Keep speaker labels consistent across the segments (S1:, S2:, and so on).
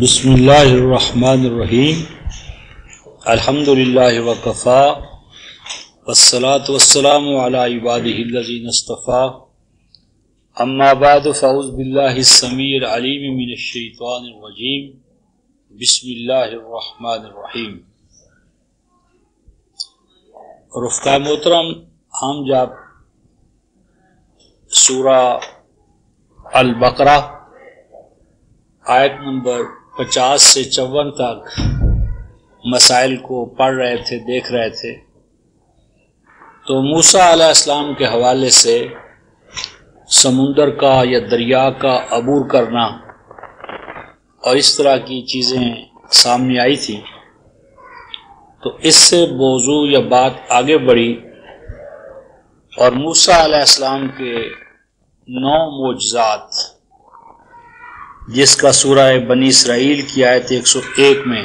S1: بسم اللہ الرحمن الرحیم الحمد للہ وکفا والصلاة والسلام علی عبادہ الذین اصطفیٰ اما بعد فاعوذ باللہ السمیع العلیم من الشیطان الرجیم بسم اللہ الرحمن الرحیم۔ رفقا محترم، ہم جب سورہ البقرہ آیت نمبر 50 سے 54 تک مسائل کو پڑھ رہے تھے، دیکھ رہے تھے، تو موسیٰ علیہ السلام کے حوالے سے سمندر کا یا دریا کا عبور کرنا اور اس طرح کی چیزیں سامنے آئی تھیں، تو اس سے موضوع یا بات آگے بڑھی اور موسیٰ علیہ السلام کے 9 معجزات، جس کا سورہ بنی اسرائیل کی آیت 101 میں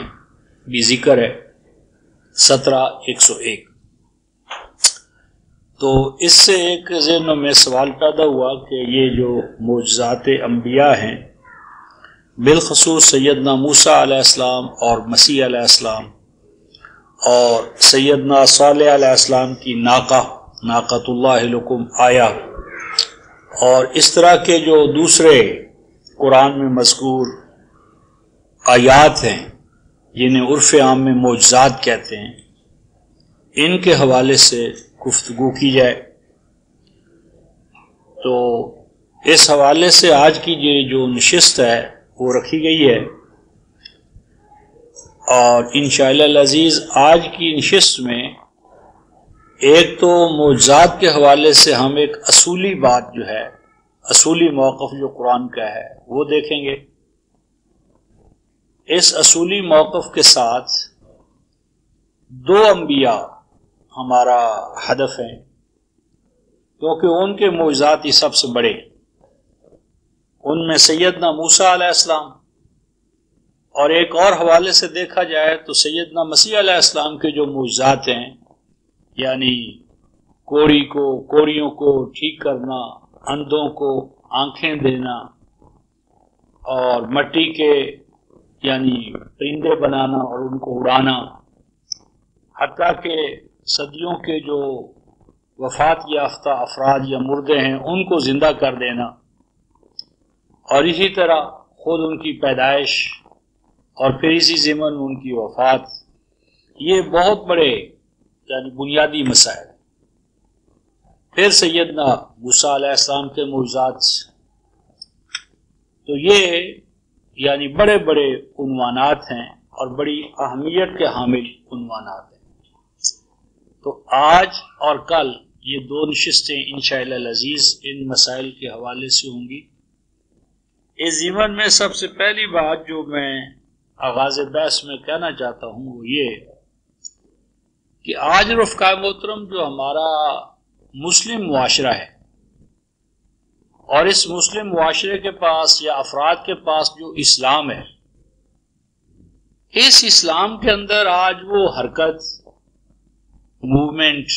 S1: بھی ذکر ہے، 17:101۔ تو اس سے ایک ذہنوں میں سوال پیدا ہوا کہ یہ جو معجزات انبیاء ہیں، بالخصوص سیدنا موسیٰ علیہ السلام اور مسیح علیہ السلام اور سیدنا صالح علیہ السلام کی ناقۃ اللہ لکم آیا، اور اس طرح کے جو دوسرے قرآن میں مذکور آیات ہیں جنہیں عرف عام میں معجزات کہتے ہیں، ان کے حوالے سے گفتگو کی جائے۔ تو اس حوالے سے آج کی یہ جو نشست ہے وہ رکھی گئی ہے، اور انشاءاللہ العزیز آج کی نشست میں ایک تو معجزات کے حوالے سے ہم ایک اصولی بات جو ہے، اصولی موقف جو قرآن کا ہے وہ دیکھیں گے۔ اس اصولی موقف کے ساتھ 2 انبیاء ہمارا ہدف ہیں، کیونکہ ان کے معجزات ہی سب سے بڑے، ان میں سیدنا موسیٰ علیہ السلام، اور ایک اور حوالے سے دیکھا جائے تو سیدنا مسیح علیہ السلام کے جو معجزات ہیں، یعنی کوڑیوں کو ٹھیک کرنا، اندھوں کو آنکھیں دینا، اور مٹی کے یعنی پرندے بنانا اور ان کو اڑانا، حتیٰ کہ صدیوں کے جو وفات یافتہ افراد یا مردے ہیں ان کو زندہ کر دینا، اور اسی طرح خود ان کی پیدائش اور پھر اسی ضمن میں ان کی وفات، یہ بہت بڑے یعنی بنیادی مسائل۔ پھر سیدنا موسیٰ علیہ السلام کے معجزات، تو یہ یعنی بڑے بڑے عنوانات ہیں اور بڑی اہمیت کے حامل عنوانات ہیں۔ تو آج اور کل یہ 2 نشستیں انشاءاللہ العزیز ان مسائل کے حوالے سے ہوں گی۔ اس ضمن میں سب سے پہلی بات جو میں آغاز بحث میں کہنا چاہتا ہوں وہ یہ کہ آج رفقا محترم جو ہمارا مسلم معاشرہ ہے، اور اس مسلم معاشرے کے پاس یا افراد کے پاس جو اسلام ہے، اس اسلام کے اندر آج وہ حرکت، موومنٹ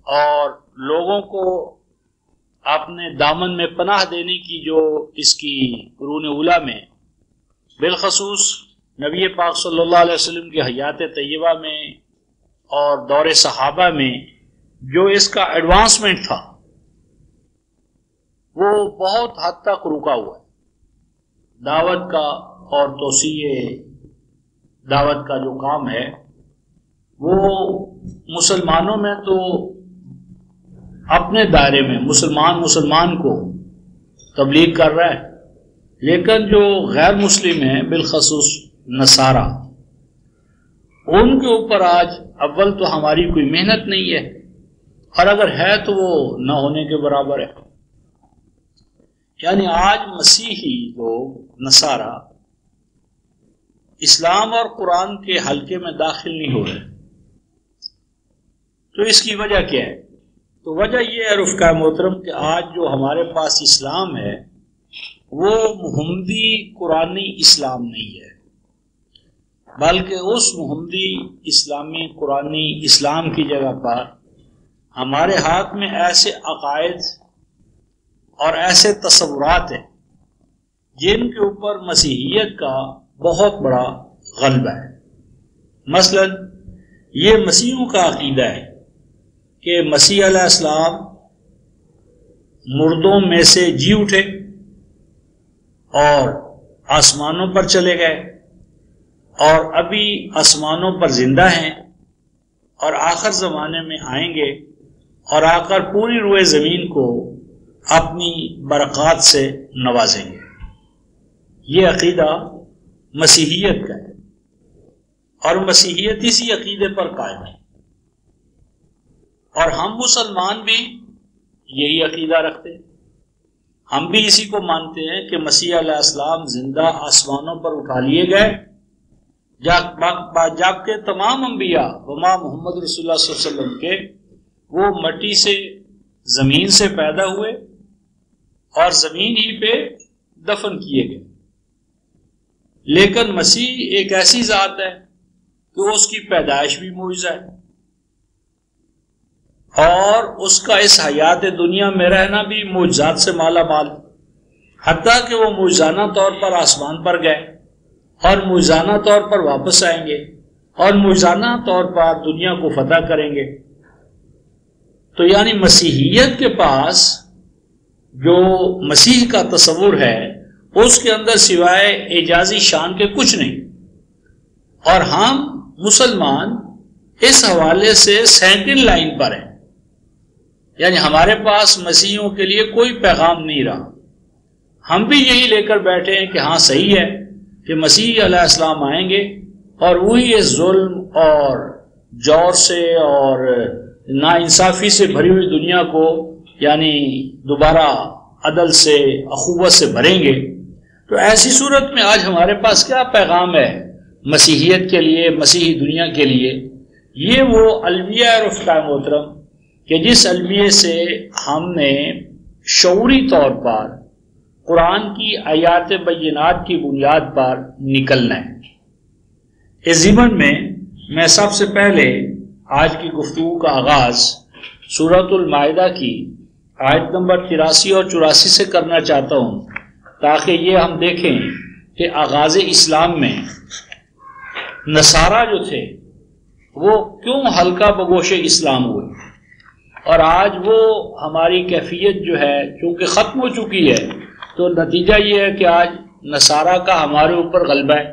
S1: اور لوگوں کو اپنے دامن میں پناہ دینے کی جو اس کی قرون اولیٰ میں، بالخصوص نبی پاک صلی اللہ علیہ وسلم کی حیات طیبہ میں اور دور صحابہ میں جو اس کا ایڈوانسمنٹ تھا، وہ بہت حد تک رکا ہوا ہے۔ دعوت کا اور توسیع دعوت کا جو کام ہے وہ مسلمانوں میں تو اپنے دائرے میں مسلمان کو تبلیغ کر رہا ہے، لیکن جو غیر مسلم ہیں بالخصوص نصارہ، ان کے اوپر آج اول تو ہماری کوئی محنت نہیں ہے، اور اگر ہے تو وہ نہ ہونے کے برابر ہے۔ یعنی آج مسیحی لوگ نصارہ اسلام اور قرآن کے حلقے میں داخل نہیں ہو رہے، تو اس کی وجہ کیا ہے؟ تو وجہ یہ ہے رفقا محترم کہ آج جو ہمارے پاس اسلام ہے وہ محمدی قرآنی اسلام نہیں ہے، بلکہ اس محمدی اسلامی قرآنی اسلام کی جگہ پر ہمارے ہاتھ میں ایسے عقائد اور ایسے تصورات ہیں جن کے اوپر مسیحیت کا بہت بڑا غلبہ ہے. مثلا یہ مسیحیوں کا عقیدہ ہے کہ مسیح علیہ السلام مردوں میں سے جی اٹھے اور آسمانوں پر چلے گئے اور ابھی آسمانوں پر زندہ ہیں اور آخر زمانے میں آئیں گے اور آ کر پوری روئے زمین کو اپنی برکات سے نوازیں گے. یہ عقیدہ مسیحیت کا ہے اور مسیحیت اسی عقیدے پر قائم ہے. اور ہم مسلمان بھی یہی عقیدہ رکھتے ہیں. ہم بھی اسی کو مانتے ہیں کہ مسیح علیہ السلام زندہ آسمانوں پر اٹھا لیے گئے، جبکہ تمام انبیاء وما محمد رسول اللہ صلی اللہ علیہ وسلم کے وہ مٹی سے زمین سے پیدا ہوئے اور زمین ہی پہ دفن کیے گئے. لیکن مسیح ایک ایسی ذات ہے کہ اس کی پیدائش بھی معجزہ ہے اور اس کا اس حیات دنیا میں رہنا بھی معجزات سے مالا مال، حتیٰ کہ وہ معجزانہ طور پر آسمان پر گئے اور معجزانہ طور پر واپس آئیں گے اور معجزانہ طور پر دنیا کو فتح کریں گے. تو یعنی مسیحیت کے پاس جو مسیح کا تصور ہے اس کے اندر سوائے اعجازی شان کے کچھ نہیں. اور ہم مسلمان اس حوالے سے سیکنڈ لائن پر ہیں، یعنی ہمارے پاس مسیحیوں کے لیے کوئی پیغام نہیں رہا. ہم بھی یہی لے کر بیٹھے ہیں کہ ہاں صحیح ہے کہ مسیح علیہ السلام آئیں گے اور وہی اس ظلم اور جور سے اور ناانصافی سے بھری ہوئی دنیا کو یعنی دوبارہ عدل سے اخوت سے بھریں گے. تو ایسی صورت میں آج ہمارے پاس کیا پیغام ہے مسیحیت کے لیے، مسیحی دنیا کے لیے؟ یہ وہ المیہ رفقہ محترم کہ جس المیے سے ہم نے شعوری طور پر قرآن کی آیات بینات کی بنیاد پر نکلنا ہے. اس ضمن میں میں سب سے پہلے آج کی گفتگو کا آغاز سورۃ المائدہ کی آیت نمبر 83 اور 84 سے کرنا چاہتا ہوں، تاکہ یہ ہم دیکھیں کہ آغاز اسلام میں نصارہ جو تھے وہ کیوں حلقہ بگوش اسلام ہوئے، اور آج وہ ہماری کیفیت جو ہے چونکہ ختم ہو چکی ہے، تو نتیجہ یہ ہے کہ آج نصارہ کا ہمارے اوپر غلبہ ہے.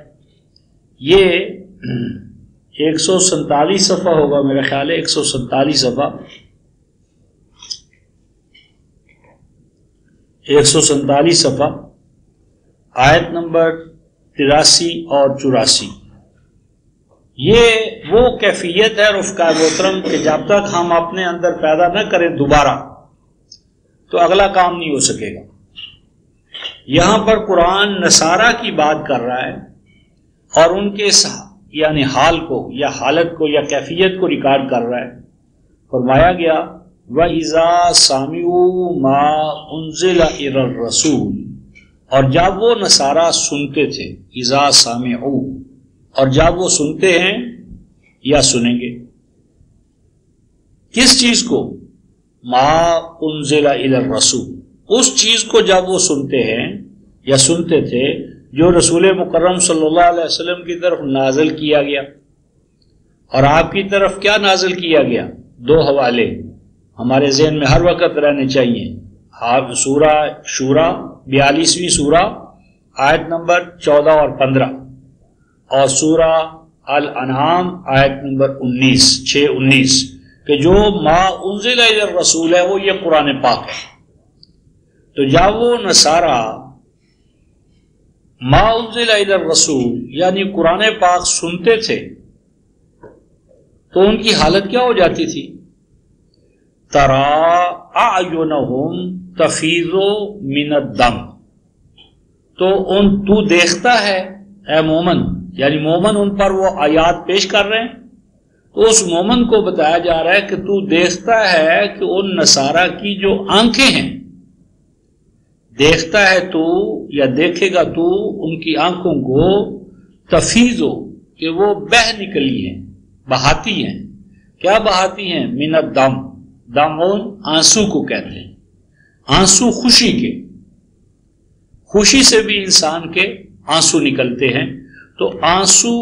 S1: یہ 147 صفحہ ہوگا میرا خیال ہے، 147 صفحہ، 147 صفحہ آیت نمبر 83 اور 84. یہ وہ کیفیت ہے رفقا محترم کہ جب تک ہم اپنے اندر پیدا نہ کریں دوبارہ تو اگلا کام نہیں ہو سکے گا. یہاں پر قرآن نصارہ کی بات کر رہا ہے اور ان کے یعنی حال کو یا حالت کو یا کیفیت کو ریکارڈ کر رہا ہے. فرمایا گیا وَإِذَا سَمِعُوا مَا أُنزِلَ إِلَى الرَّسُولِ، اور جب وہ نصارہ سنتے تھے، اِذَا سَمِعُوا، اور جب وہ سنتے ہیں یا سنیں گے کس چیز کو؟ مَا أُنزِلَ إِلَى الرَّسُولِ، اس چیز کو جب وہ سنتے ہیں یا سنتے تھے جو رسول مکرم صلی اللہ علیہ وسلم کی طرف نازل کیا گیا. اور آپ کی طرف کیا نازل کیا گیا؟ دو حوالے ہمارے ذہن میں ہر وقت رہنے چاہیے. آپ سورہ شورا 42ویں سورہ آیت نمبر 14 اور 15، اور سورہ الانعام آیت نمبر 6-19 کہ جو ما انزل الی الرسول ہے وہ یہ قرآن پاک ہے. تو جب وہ نصارہ ما انزل الی الرسول یعنی قرآن پاک سنتے تھے تو ان کی حالت کیا ہو جاتی تھی؟ ترا اعینہم تفیض من الدم، تو دیکھتا ہے اے مومن، یعنی مومن ان پر وہ آیات پیش کر رہے ہیں، تو اس مومن کو بتایا جا رہا ہے کہ تو دیکھتا ہے کہ ان نصارہ کی جو آنکھیں ہیں، دیکھتا ہے تو یا دیکھے گا تو ان کی آنکھوں کو تفیض ہو کہ وہ بہہ نکلی ہیں، بہاتی ہیں. کیا بہاتی ہیں؟ من الدم، دمون آنسو کو کہتے ہیں، آنسو خوشی کے. خوشی سے بھی انسان کے آنسو نکلتے ہیں، تو آنسو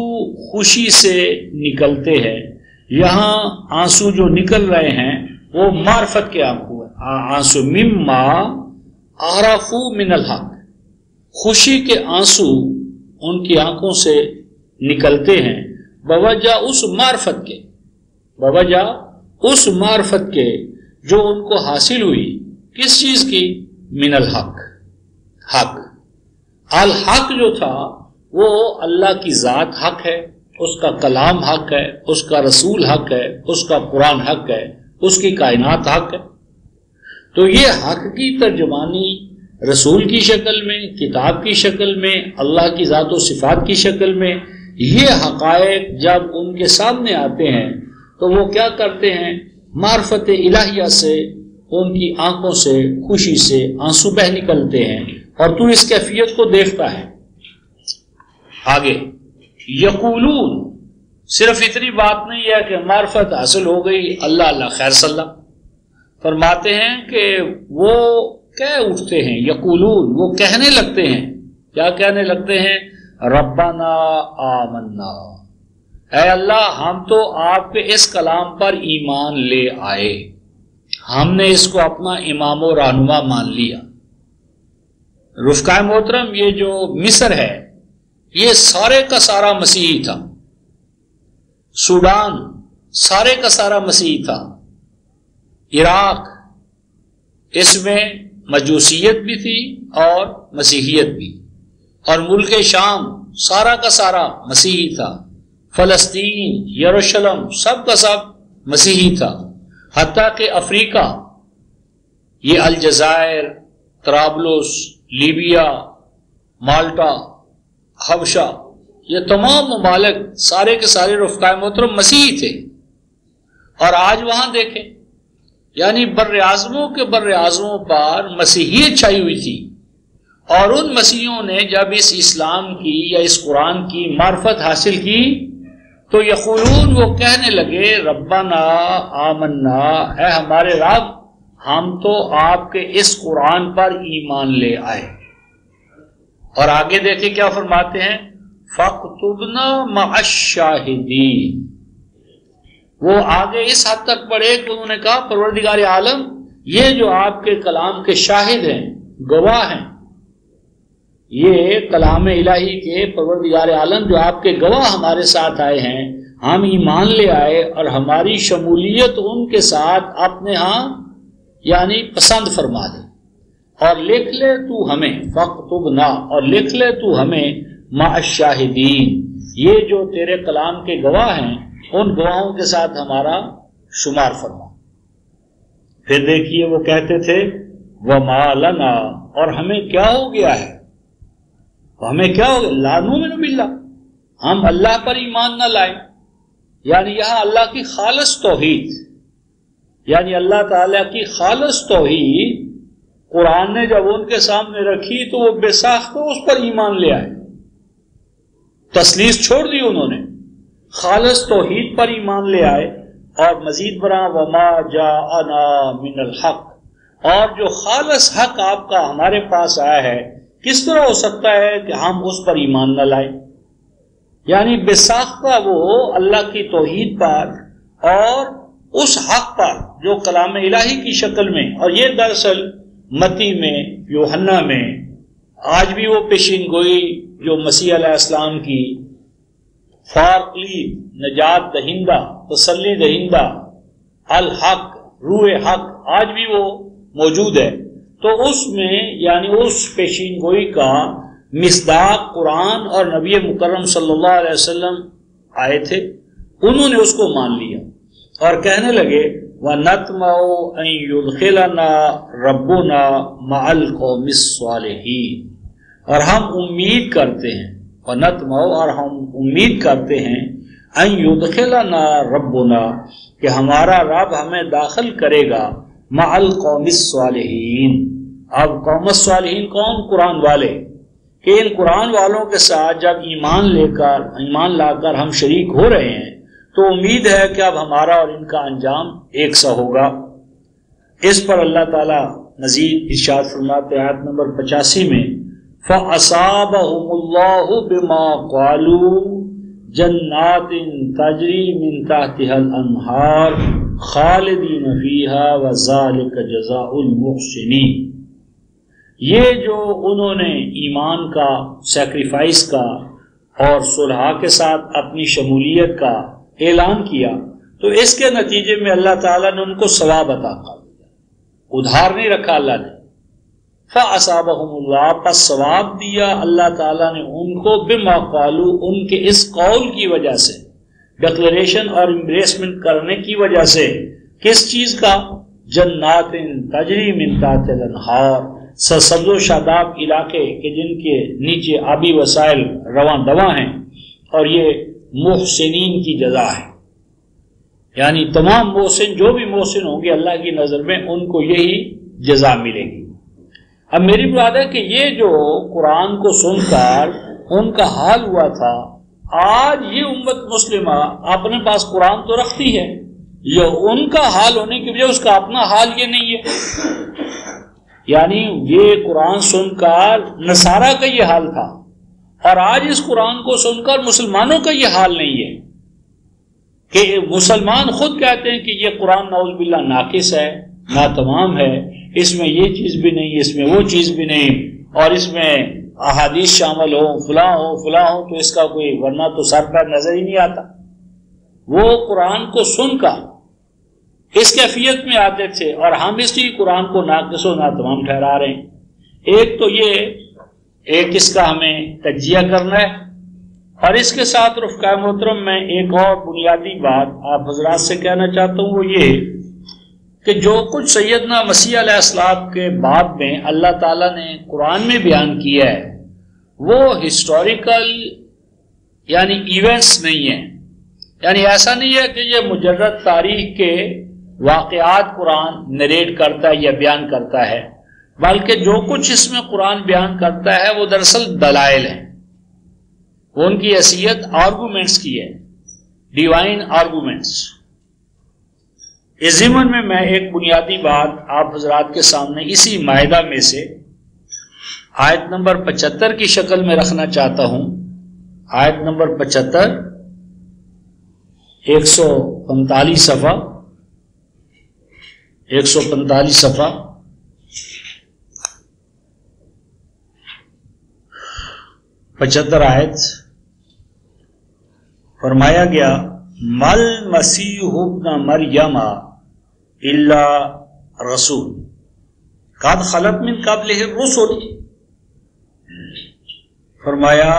S1: خوشی سے نکلتے ہیں. یہاں آنسو جو نکل رہے ہیں وہ معرفت کے آنسو، مما عرفوا من الحق، خوشی کے آنسو ان کی آنکھوں سے نکلتے ہیں بوجہ اس معرفت کے، بوجہ اس معرفت کے جو ان کو حاصل ہوئی. کس چیز کی؟ من الحق، حق. الحق جو تھا وہ اللہ کی ذات حق ہے، اس کا کلام حق ہے، اس کا رسول حق ہے، اس کا قرآن حق ہے، اس کی کائنات حق ہے. تو یہ حق کی ترجمانی رسول کی شکل میں، کتاب کی شکل میں، اللہ کی ذات و صفات کی شکل میں، یہ حقائق جب ان کے سامنے آتے ہیں تو وہ کیا کرتے ہیں؟ معرفت الہیہ سے ان کی آنکھوں سے خوشی سے آنسو بہ نکلتے ہیں، اور تو اس کیفیت کو دیکھتا ہے. آگے یقولون، صرف اتنی بات نہیں ہے کہ معرفت حاصل ہو گئی، اللہ اللہ خیر صلی اللہ. فرماتے ہیں کہ وہ کہہ اٹھتے ہیں، یقولون وہ کہنے لگتے ہیں. کیا کہنے لگتے ہیں؟ ربنا آمنا، اے اللہ ہم تو آپ کے اس کلام پر ایمان لے آئے، ہم نے اس کو اپنا امام و رہنما مان لیا. رفقائے محترم، یہ جو مصر ہے یہ سارے کا سارا مسیحی تھا، سوڈان سارے کا سارا مسیحی تھا، عراق اس میں مجوسیت بھی تھی اور مسیحیت بھی، اور ملک شام سارا کا سارا مسیحی تھا، فلسطین، یروشلم سب کا سب مسیحی تھا، حتیٰ کہ افریقہ، یہ الجزائر، طرابلس، لیبیا، مالٹا، حبشہ، یہ تمام ممالک سارے کے سارے رفقائے محترم مسیحی تھے. اور آج وہاں دیکھیں، یعنی بر اعظموں کے بر اعظموں پر مسیحیت چھائی ہوئی تھی، اور ان مسیحیوں نے جب اس اسلام کی یا اس قرآن کی معرفت حاصل کی تو یقولون وہ کہنے لگے ربنا آمنا، اے ہمارے رب ہم تو آپ کے اس قرآن پر ایمان لے آئے. اور آگے دیکھیں کیا فرماتے ہیں؟ فاکتبنا مع الشاہدین. وہ آگے اس حد تک پڑھے کہ انہوں نے کہا پروردگار عالم یہ جو آپ کے کلام کے شاہد ہیں، گواہ ہیں، یہ کلام الہی کے پروردگار عالم جو آپ کے گواہ ہمارے ساتھ آئے ہیں، ہم ایمان لے آئے اور ہماری شمولیت ان کے ساتھ اپنے ہاں یعنی پسند فرما دے، اور لکھ لے تو ہمیں، فاکتبنا، اور لکھ لے تو ہمیں مع الشاہدین، یہ جو تیرے کلام کے گواہ ہیں ان گواہوں کے ساتھ ہمارا شمار فرما. پھر دیکھیے وہ کہتے تھے وما لنا، اور ہمیں کیا ہو گیا ہے، ہمیں کیا ہو گیا، لا نؤمن باللہ، ہم اللہ پر ایمان نہ لائیں. یعنی یہاں اللہ کی خالص توحید، یعنی اللہ تعالیٰ کی خالص توحید قرآن نے جب ان کے سامنے رکھی تو وہ بے ساختہ اس پر ایمان لے آئے، تسلیس چھوڑ دی انہوں نے، خالص توحید پر ایمان لے آئے. اور مزید برآں وما جاءنا من الحق، اور جو خالص حق آپ کا ہمارے پاس آیا ہے کس طرح ہو سکتا ہے کہ ہم اس پر ایمان نہ لائیں. یعنی بے ساختہ وہ اللہ کی توحید پر اور اس حق پر جو کلام الہی کی شکل میں، اور یہ دراصل متی میں، یوحنا میں آج بھی وہ پیشین گوئی جو مسیح علیہ السلام کی فارقلی، نجات دہندہ، تسلی دہندہ، الحق، روح حق، آج بھی وہ موجود ہے. تو اس میں یعنی اس پیشین گوئی کا مصداق قرآن اور نبی مکرم صلی اللہ علیہ وسلم آئے تھے، انہوں نے اس کو مان لیا اور کہنے لگے وَنَطْمَعُ أَن يُدْخِلَنَا رَبُّنَا مَعَ الْقَوْمِ الصَّالِحِينَ، اور ہم امید کرتے ہیں، وَنَطْمَعُ، اور ہم امید کرتے ہیں، أَن يُدْخِلَنَا رَبُّنَا، کہ ہمارا رب ہمیں داخل کرے گا، مَعَ الْقَوْمِ الصَّالِحِينَ. اب قوم الصالحین کون؟ قرآن والے، کہ ان قرآن والوں کے ساتھ جب ایمان لا کر ہم شریک ہو رہے ہیں تو امید ہے کہ اب ہمارا اور ان کا انجام ایک سا ہوگا. اس پر اللہ تعالیٰ مزید ارشاد فرماتے ہیں آیت نمبر 85 میں فَأَصَابَهُمُ اللَّهُ بِمَا قَالُوا جَنَّاتٍ تَجْرِي مِن تَحْتِهَا الْأَنْهَارُ خَالِدِينَ فِيهَا وَذَلِكَ جَزَاءُ الْمُحْسِنِينَ۔ یہ جو انہوں نے ایمان کا، سیکریفائس کا اور صلح کے ساتھ اپنی شمولیت کا اعلان کیا، تو اس کے نتیجے میں اللہ تعالیٰ نے ان کو ثواب عطا کر دیا، ادھار نہیں رکھا اللہ نے۔ فَأَصَابَهُمُ اللَّهُ، پس ثواب دیا اللہ تعالیٰ نے ان کو بِمَا قَالُوا، ان کے اس قول کی وجہ سے، ڈکلریشن اور امبریسمنٹ کرنے کی وجہ سے۔ کس چیز کا؟ جنات تجری من تحتها الانہار، سرسبز و شاداب علاقے کہ جن کے نیچے آبی وسائل رواں دواں ہیں، اور یہ محسنین کی جزا ہے، یعنی تمام محسن جو بھی محسن ہوں گے اللہ کی نظر میں ان کو یہی جزا ملے گی۔ اب میری بات ہے کہ یہ جو قرآن کو سن کر ان کا حال ہوا تھا، آج یہ امت مسلمہ اپنے پاس قرآن تو رکھتی ہے، یہ ان کا حال ہونے کی وجہ اس کا اپنا حال یہ نہیں ہے۔ یعنی یہ قرآن سن کر نصارہ کا یہ حال تھا، اور آج اس قرآن کو سن کر مسلمانوں کا یہ حال نہیں ہے، کہ مسلمان خود کہتے ہیں کہ یہ قرآن نعوذ باللہ ناقص ہے، ناتمام ہے، اس میں یہ چیز بھی نہیں، اس میں وہ چیز بھی نہیں، اور اس میں احادیث شامل ہو، فلاں ہو، تو اس کا کوئی ورنہ تو سر پر نظر ہی نہیں آتا۔ وہ قرآن کو سن کر اس کیفیت میں آتے تھے، اور ہم اس لیے قرآن کو ناقص و ناتمام ٹھہرا رہے ہیں۔ ایک تو یہ، ایک اس کا ہمیں تجزیہ کرنا ہے، اور اس کے ساتھ رفقائے محترم میں ایک اور بنیادی بات آپ حضرات سے کہنا چاہتا ہوں، وہ یہ کہ جو کچھ سیدنا مسیح علیہ السلام کے باب میں اللہ تعالیٰ نے قرآن میں بیان کیا ہے، وہ ہسٹوریکل یعنی ایونٹس نہیں ہیں، یعنی ایسا نہیں ہے کہ یہ مجرد تاریخ کے واقعات قرآن نریٹ کرتا ہے یا بیان کرتا ہے، بلکہ جو کچھ اس میں قرآن بیان کرتا ہے وہ دراصل دلائل ہیں، وہ ان کی حیثیت آرگومنٹس کی ہے، ڈیوائن آرگومنٹس۔ اس ضمن میں ایک بنیادی بات آپ حضرات کے سامنے اسی مائدہ میں سے آیت نمبر 75 کی شکل میں رکھنا چاہتا ہوں۔ آیت نمبر 75، 145 صفحہ، 145 صفحہ۔ آیت فرمایا گیا، مل مسیح ابن مریم الا رسول قد خلت من قبلہ الرسل، فرمایا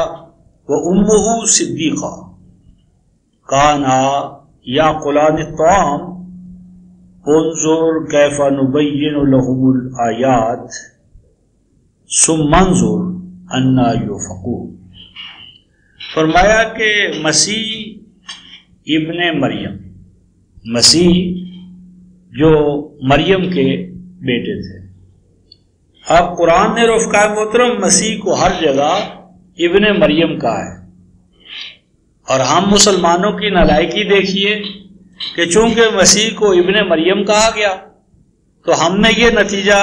S1: وامہ صدیقہ کانا یاکلان الطعام انظر کیف نبین لهم الآیات ثم انظر انا یؤفکون۔ فرمایا کہ مسیح ابن مریم، مسیح جو مریم کے بیٹے تھے۔ اب قرآن نے رفقائے محترم مسیح کو ہر جگہ ابن مریم کہا ہے، اور ہم مسلمانوں کی نالائکی دیکھیے کہ چونکہ مسیح کو ابن مریم کہا گیا تو ہم نے یہ نتیجہ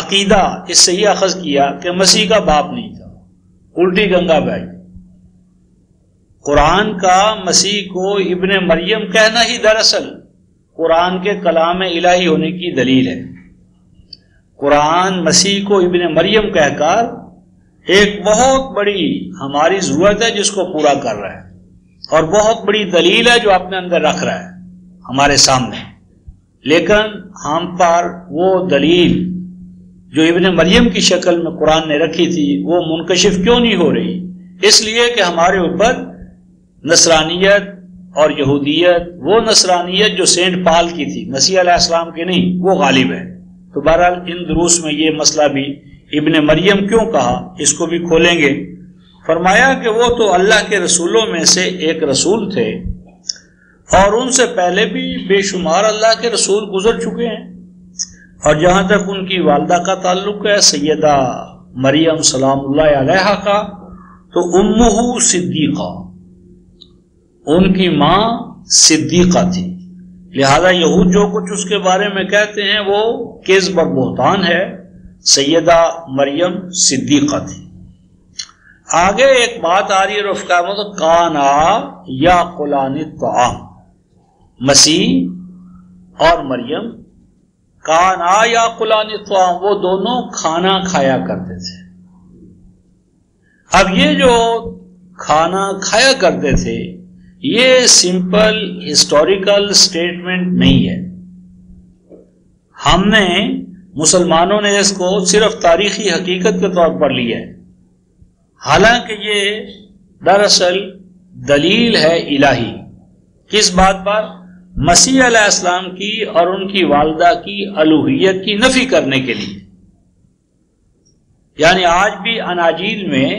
S1: عقیدہ اس سے یہ اخذ کیا کہ مسیح کا باپ نہیں تھا، الٹی گنگا بہائی۔ قرآن کا مسیح کو ابن مریم کہنا ہی دراصل قرآن کے کلام الہی ہونے کی دلیل ہے۔ قرآن مسیح کو ابن مریم کہہ کر ایک بہت بڑی ہماری ضرورت ہے جس کو پورا کر رہا ہے، اور بہت بڑی دلیل ہے جو اپنے اندر رکھ رہا ہے ہمارے سامنے، لیکن ہم پر وہ دلیل جو ابن مریم کی شکل میں قرآن نے رکھی تھی وہ منکشف کیوں نہیں ہو رہی؟ اس لیے کہ ہمارے اوپر نصرانیت اور یہودیت، وہ نصرانیت جو سینٹ پال کی تھی، مسیح علیہ السلام کی نہیں، وہ غالب ہے۔ تو بہرحال ان دروس میں یہ مسئلہ بھی ابن مریم کیوں کہا اس کو بھی کھولیں گے۔ فرمایا کہ وہ تو اللہ کے رسولوں میں سے ایک رسول تھے، اور ان سے پہلے بھی بے شمار اللہ کے رسول گزر چکے ہیں، اور جہاں تک ان کی والدہ کا تعلق ہے سیدہ مریم سلام اللہ علیہا کا، تو امہ صدیقہ، ان کی ماں صدیقہ تھی، لہذا یہود جو کچھ اس کے بارے میں کہتے ہیں وہ کذب اور بہتان ہے۔ سیدہ مریم صدیقہ تھی۔ آگے ایک بات آ رہی ہے رفقا میں، تو کانا یا قلان الطعام، مسیح اور مریم کانا یا قلان الطعام، وہ دونوں کھانا کھایا کرتے تھے۔ اب یہ جو کھانا کھایا کرتے تھے یہ سمپل ہسٹوریکل سٹیٹمنٹ نہیں ہے، ہم نے مسلمانوں نے اس کو صرف تاریخی حقیقت کے طور پر لیا ہے، حالانکہ یہ دراصل دلیل ہے الہی۔ کس بات پر؟ مسیح علیہ السلام کی اور ان کی والدہ کی الوہیت کی نفی کرنے کے لیے۔ یعنی آج بھی اناجیل میں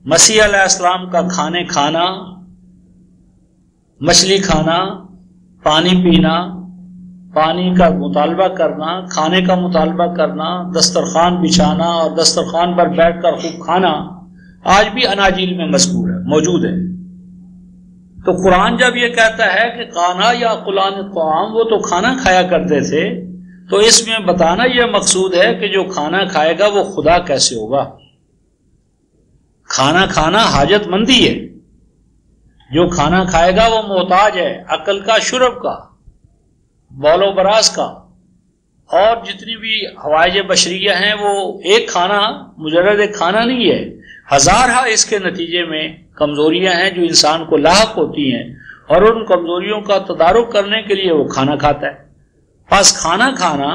S1: مسیح علیہ السلام کا کھانے کھانا، مچھلی کھانا، پانی پینا، پانی کا مطالبہ کرنا، کھانے کا مطالبہ کرنا، دسترخوان بچھانا اور دسترخوان پر بیٹھ کر خوب کھانا آج بھی اناجیل میں مذکور ہے، موجود ہے۔ تو قرآن جب یہ کہتا ہے کہ کانا یا قلان الطعام، وہ تو کھانا کھایا کرتے تھے، تو اس میں بتانا یہ مقصود ہے کہ جو کھانا کھائے گا وہ خدا کیسے ہوگا۔ کھانا کھانا حاجت مندی ہے، جو کھانا کھائے گا وہ محتاج ہے عقل کا، شرب کا، بول و براز کا، اور جتنی بھی حوائج بشریہ ہیں وہ ایک کھانا مجرد ایک کھانا نہیں ہے، ہزارہ اس کے نتیجے میں کمزوریاں ہیں جو انسان کو لاحق ہوتی ہیں، اور ان کمزوریوں کا تدارک کرنے کے لیے وہ کھانا کھاتا ہے۔ پس کھانا کھانا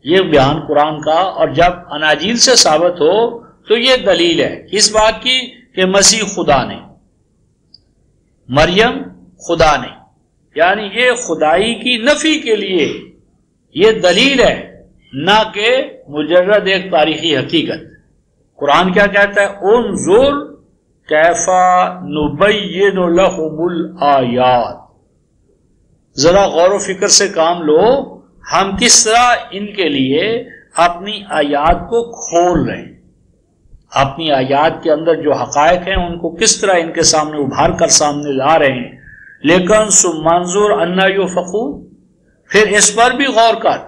S1: یہ بیان قرآن کا، اور جب اناجیل سے ثابت ہو تو یہ دلیل ہے اس بات کی کہ مسیح خدا نہیں، مریم خدا نہیں، یعنی یہ خدائی کی نفی کے لیے یہ دلیل ہے، نہ کہ مجرد ایک تاریخی حقیقت۔ قرآن کیا کہتا ہے؟ انظر کیف نبین لہم الآیات، ذرا غور و فکر سے کام لو، ہم کس طرح ان کے لیے اپنی آیات کو کھول رہے ہیں، اپنی آیات کے اندر جو حقائق ہیں ان کو کس طرح ان کے سامنے ابھار کر سامنے لا رہے ہیں۔ لیکن ثم انظر انا یؤفکون، پھر اس پر بھی غور کر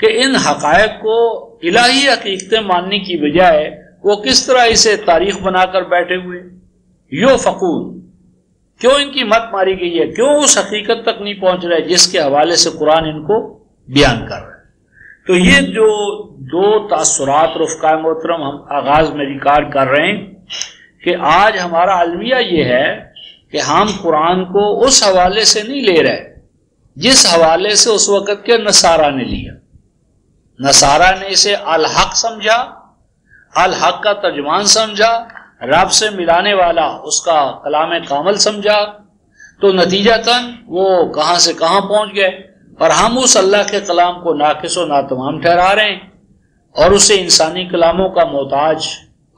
S1: کہ ان حقائق کو الہی حقیقتیں ماننے کی بجائے وہ کس طرح اسے تاریخ بنا کر بیٹھے ہوئے۔ یؤفکون، کیوں ان کی مت ماری گئی ہے، کیوں اس حقیقت تک نہیں پہنچ رہے جس کے حوالے سے قرآن ان کو بیان کر رہا ہے۔ تو یہ جو دو تاثرات رفقائے محترم ہم آغاز میں ریکارڈ کر رہے ہیں کہ آج ہمارا المیہ یہ ہے کہ ہم قرآن کو اس حوالے سے نہیں لے رہے جس حوالے سے اس وقت کے نصارہ نے لیا۔ نصارہ نے اسے الحق سمجھا، الحق کا ترجمان سمجھا، رب سے ملانے والا اس کا کلام کامل سمجھا، تو نتیجتاً وہ کہاں سے کہاں پہنچ گئے، اور ہم اس اللہ کے کلام کو ناقص و ناتمام ٹھہرا رہے ہیں اور اسے انسانی کلاموں کا محتاج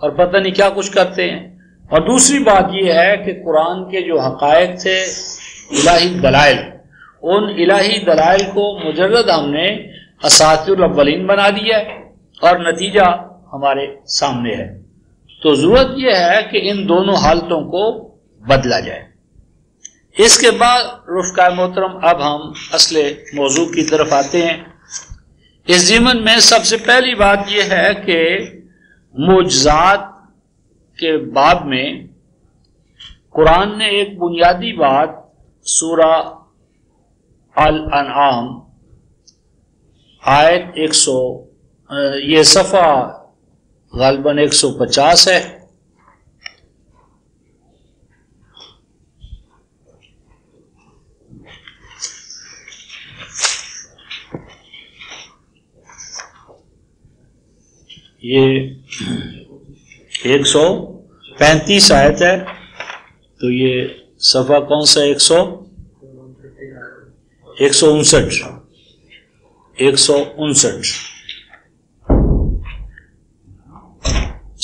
S1: اور پتہ نہیں کیا کچھ کرتے ہیں۔ اور دوسری بات یہ ہے کہ قرآن کے جو حقائق تھے الہی دلائل، ان الہی دلائل کو مجرد ہم نے اساطیر الاولین بنا دیا ہے اور نتیجہ ہمارے سامنے ہے۔ تو ضرورت یہ ہے کہ ان دونوں حالتوں کو بدلا جائے۔ اس کے بعد رفقائے محترم اب ہم اصل موضوع کی طرف آتے ہیں۔ اس ضمن میں سب سے پہلی بات یہ ہے کہ معجزات کے باب میں قرآن نے ایک بنیادی بات سورہ الانعام آیت 100 یہ صفحہ غالباً 150 ہے، یہ 135 آیت ہے، تو یہ صفحہ کون سا؟ 159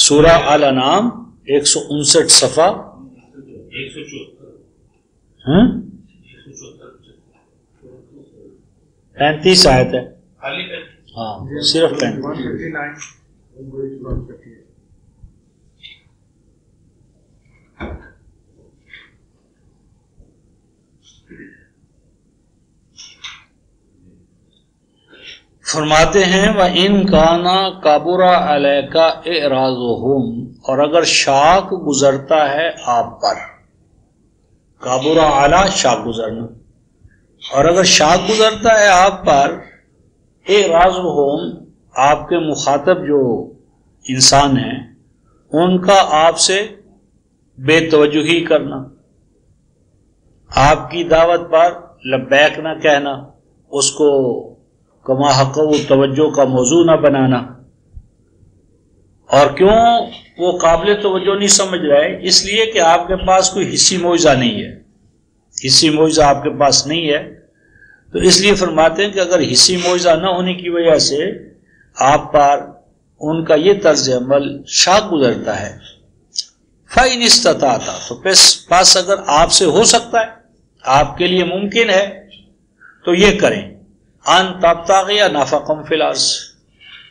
S1: سورہ الانعام 159 صفحہ 35 آیت ہے، ہاں صرف 35۔ فرماتے ہیں وَإِن كَانَ كَبُرَ عَلَيْكَ إِعْرَاضُهُمْ، اور اگر شاک گزرتا ہے آپ پر، کابورا اعلیٰ شاک گزرنا، اور اگر شاک گزرتا ہے آپ پر، اعراضهم، آپ کے مخاطب جو انسان ہیں ان کا آپ سے بے توجہی کرنا، آپ کی دعوت پر لبیک نہ کہنا، اس کو کما حق و توجہ کا موضوع نہ بنانا، اور کیوں وہ قابل توجہ نہیں سمجھ رہے؟ اس لیے کہ آپ کے پاس کوئی حصی معجزہ نہیں ہے، حصی معجزہ آپ کے پاس نہیں ہے، تو اس لیے فرماتے ہیں کہ اگر حصی معجزہ نہ ہونے کی وجہ سے آپ پر ان کا یہ طرز عمل شاک گزرتا ہے، فَإِنِ اسْتَطَعْتَ، تو پس اگر آپ سے ہو سکتا ہے، آپ کے لیے ممکن ہے، تو یہ کریں، ان تبتغی نفقا فی الارض،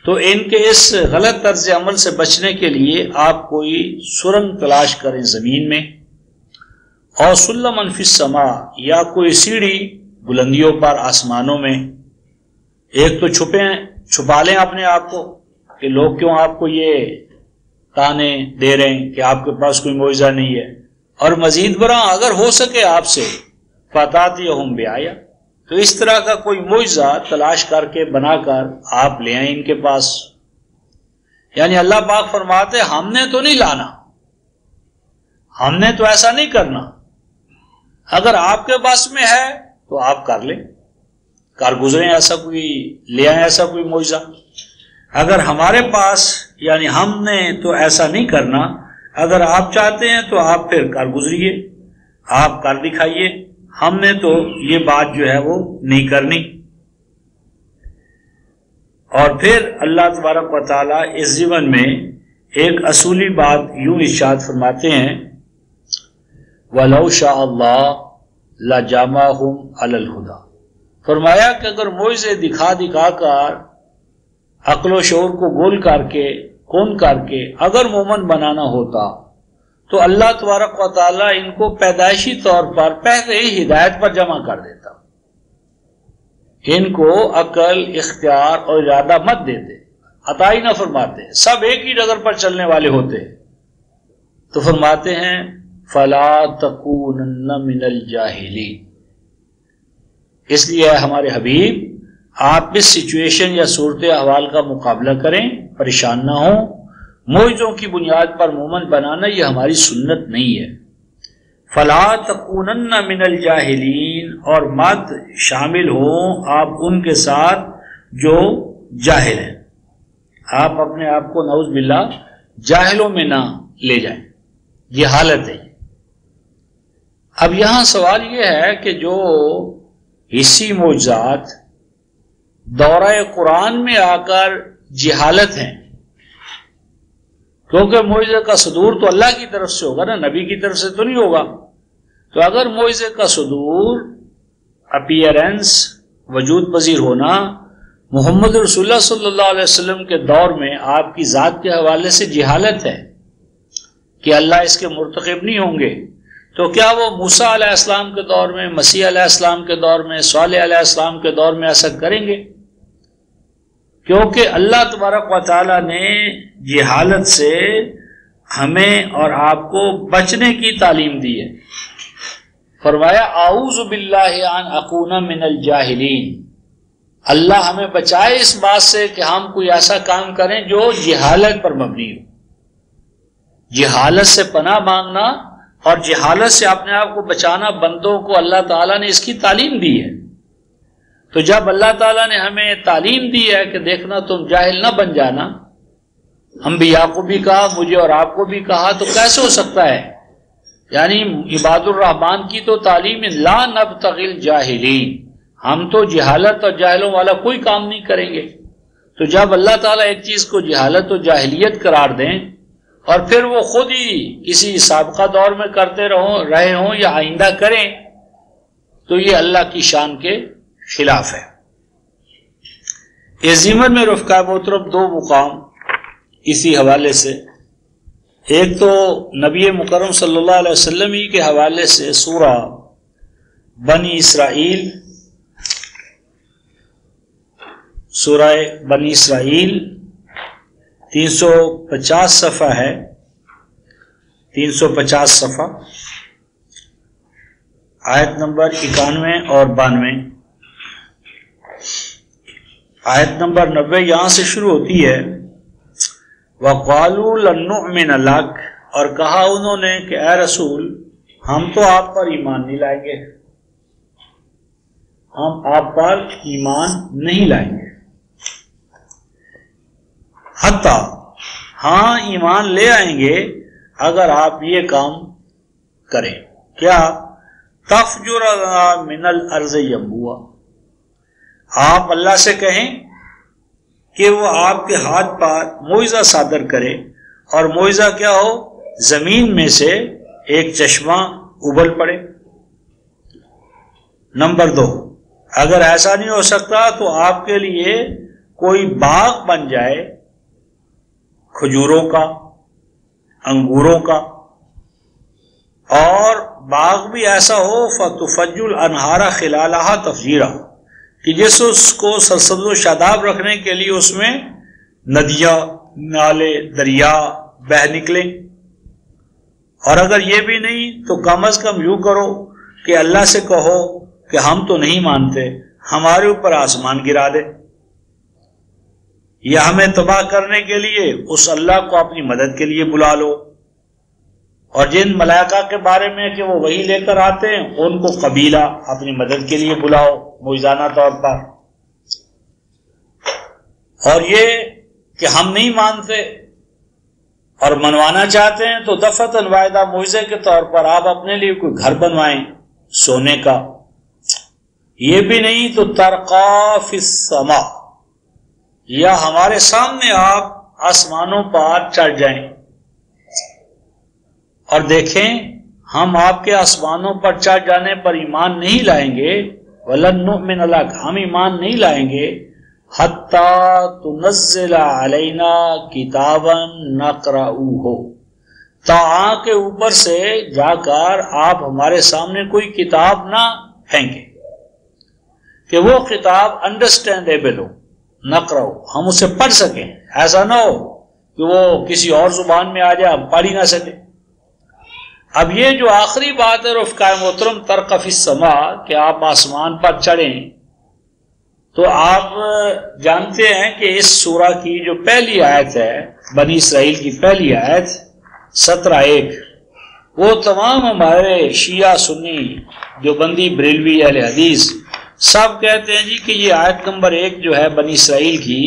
S1: تو ان کے اس غلط طرز عمل سے بچنے کے لیے آپ کوئی سرنگ تلاش کریں زمین میں، اور سلما فی السماء، یا کوئی سیڑھی بلندیوں پر آسمانوں میں، ایک تو چھپا لیں اپنے آپ کو کہ لوگ کیوں آپ کو یہ تانے دے رہے ہیں کہ آپ کے پاس کوئی معجزہ نہیں ہے، اور مزید برآں اگر ہو سکے آپ سے فَتَأْتِيَهُمْ بِآیَةٍ، تو اس طرح کا کوئی معجزہ تلاش کر کے بنا کر آپ لے آئیں ان کے پاس۔ یعنی اللہ پاک فرماتے ہم نے تو نہیں لانا، ہم نے تو ایسا نہیں کرنا، اگر آپ کے پاس میں ہے تو آپ کر لیں، کر گزریں، ایسا کوئی لے آئیں ایسا کوئی معجزہ۔ اگر ہمارے پاس یعنی ہم نے تو ایسا نہیں کرنا، اگر آپ چاہتے ہیں تو آپ پھر کر گزریے، آپ کر دکھائیے، ہم نے تو یہ بات جو ہے وہ نہیں کرنی۔ اور پھر اللہ تبارک و تعالیٰ اس ضمن میں ایک اصولی بات یوں ارشاد فرماتے ہیں وَلَوْ شَاءَ اللَّهُ لَجَمَعَهُمْ عَلَى الْهُدَى، فرمایا کہ اگر معجزے دکھا کر عقل و شعور کو گول کر کے کون کر کے اگر مومن بنانا ہوتا تو اللہ تبارک و تعالیٰ ان کو پیدائشی طور پر پہلے ہی ہدایت پر جمع کر دیتا، ان کو عقل، اختیار اور ارادہ مت دیتے، عطا ہی نہ فرماتے، سب ایک ہی ڈگر پر چلنے والے ہوتے۔ تو فرماتے ہیں فَلَا تَكُونَنَّ مِنَ الْجَاهِلِينَ، اس لیے ہمارے حبیب آپ اس سچویشن یا صورت احوال کا مقابلہ کریں، پریشان نہ ہوں، معجزوں کی بنیاد پر مومن بنانا یہ ہماری سنت نہیں ہے۔ فَلَا تَكُونَنَّ مِنَ الْجَاهِلِينَ، اور مت شامل ہوں آپ ان کے ساتھ جو جاہل ہیں، آپ اپنے آپ کو نعوذ باللہ جاہلوں میں نہ لے جائیں، یہ حالت ہے۔ اب یہاں سوال یہ ہے کہ جو حصی معجزات دورہ قرآن میں آ کر جہالت ہیں، کیونکہ معجزے کا صدور تو اللہ کی طرف سے ہوگا نا، نبی کی طرف سے تو نہیں ہوگا، تو اگر معجزے کا صدور، اپیئرنس، وجود پذیر ہونا محمد رسول اللہ صلی اللہ علیہ وسلم کے دور میں آپ کی ذات کے حوالے سے جہالت ہے کہ اللہ اس کے مرتکب نہیں ہوں گے، تو کیا وہ موسیٰ علیہ السلام کے دور میں، مسیح علیہ السلام کے دور میں، صالح علیہ السلام کے دور میں ایسا کریں گے؟ کیونکہ اللہ تبارک و تعالیٰ نے جہالت سے ہمیں اور آپ کو بچنے کی تعلیم دی ہے۔ فرمایا اعوذ باللہ ان اکون من الجاہلین، اللہ ہمیں بچائے اس بات سے کہ ہم کوئی ایسا کام کریں جو جہالت پر مبنی ہو۔ جہالت سے پناہ مانگنا اور جہالت سے اپنے آپ کو بچانا بندوں کو اللہ تعالیٰ نے اس کی تعلیم دی ہے۔ تو جب اللہ تعالیٰ نے ہمیں تعلیم دی ہے کہ دیکھنا تم جاہل نہ بن جانا، انبیاء کو بھی کہا، مجھے اور آپ کو بھی کہا، تو کیسے ہو سکتا ہے؟ یعنی عباد الرحمن کی تو تعلیم لا نبتغی الجاہلین، ہم تو جہالت اور جاہلوں والا کوئی کام نہیں کریں گے۔ تو جب اللہ تعالیٰ ایک چیز کو جہالت و جاہلیت قرار دیں اور پھر وہ خود ہی کسی سابقہ دور میں کرتے رہے ہوں یا آئندہ کریں، تو یہ اللہ کی شان کے خلاف ہے۔ اس ضمن میں رفقا محترم دو مقام اسی حوالے سے، ایک تو نبی مکرم صلی اللہ علیہ وسلم ہی کے حوالے سے سورہ بنی اسرائیل سورہ بنی اسرائیل 350 صفحہ ہے، 350 صفحہ، آیت نمبر 91 اور 92۔ آیت نمبر 90 یہاں سے شروع ہوتی ہے، وَقَالُوا لَن نُؤْمِنَ لَكَ، اور کہا انہوں نے کہ اے رسول ہم تو آپ پر ایمان نہیں لائیں گے، ہم آپ پر ایمان نہیں لائیں گے، حتیٰ ہاں ایمان لے آئیں گے اگر آپ یہ کام کریں، کیا تفجر لنا من الارض ینبوعا، آپ اللہ سے کہیں کہ وہ آپ کے ہاتھ پر معجزہ صادر کرے، اور معجزہ کیا ہو؟ زمین میں سے ایک چشمہ ابل پڑے۔ نمبر 2، اگر ایسا نہیں ہو سکتا تو آپ کے لیے کوئی باغ بن جائے، کھجوروں کا، انگوروں کا، اور باغ بھی ایسا ہو فَتُفَجِّرُ الْأَنْهَارَ خِلَالَهَا تَفْجِيرًا، کہ جس اس کو سرسبز و شاداب رکھنے کے لیے اس میں ندیاں، نالے، دریا بہہ نکلیں۔ اور اگر یہ بھی نہیں تو کم از کم یوں کرو کہ اللہ سے کہو کہ ہم تو نہیں مانتے، ہمارے اوپر آسمان گرا دے، یا ہمیں تباہ کرنے کے لیے اس اللہ کو اپنی مدد کے لیے بلا لو، اور جن ملائکہ کے بارے میں کہ وہ وحی لے کر آتے ہیں ان کو قبیلہ اپنی مدد کے لیے بلاؤ معجزانہ طور پر۔ اور یہ کہ ہم نہیں مانتے اور منوانا چاہتے ہیں تو دفعتاً واحدہ معجزے کے طور پر آپ اپنے لیے کوئی گھر بنوائیں سونے کا، یہ بھی نہیں تو ترقا فی السماء، یا ہمارے سامنے آپ آسمانوں پر چڑھ جائیں، اور دیکھیں ہم آپ کے آسمانوں پر چڑھ جانے پر ایمان نہیں لائیں گے، وَلَن نُؤْمِنَ لَكَ، ہم ایمان نہیں لائیں گے حَتَّى تُنَزِّلَ عَلَيْنَا كِتَابًا نَقْرَؤُهُ، تاں کے اوپر سے جا کر آپ ہمارے سامنے کوئی کتاب نہ پھینکیں کہ وہ کتاب انڈرسٹینڈیبل ہو، نقرأ، ہم اسے پڑھ سکیں، ایسا نہ ہو کہ وہ کسی اور زبان میں آ جائے ہم پڑھ ہی نہ سکیں۔ اب یہ جو آخری بات ہے رفقائے محترم ترقی فی السماء، کہ آپ آسمان پر چڑھیں، تو آپ جانتے ہیں کہ اس سورہ کی جو پہلی آیت ہے، بنی اسرائیل کی پہلی آیت 17:1، وہ تمام ہمارے شیعہ سنی دیوبندی بریلوی اہل حدیث سب کہتے ہیں جی کہ یہ آیت نمبر 1 جو ہے بنی اسرائیل کی،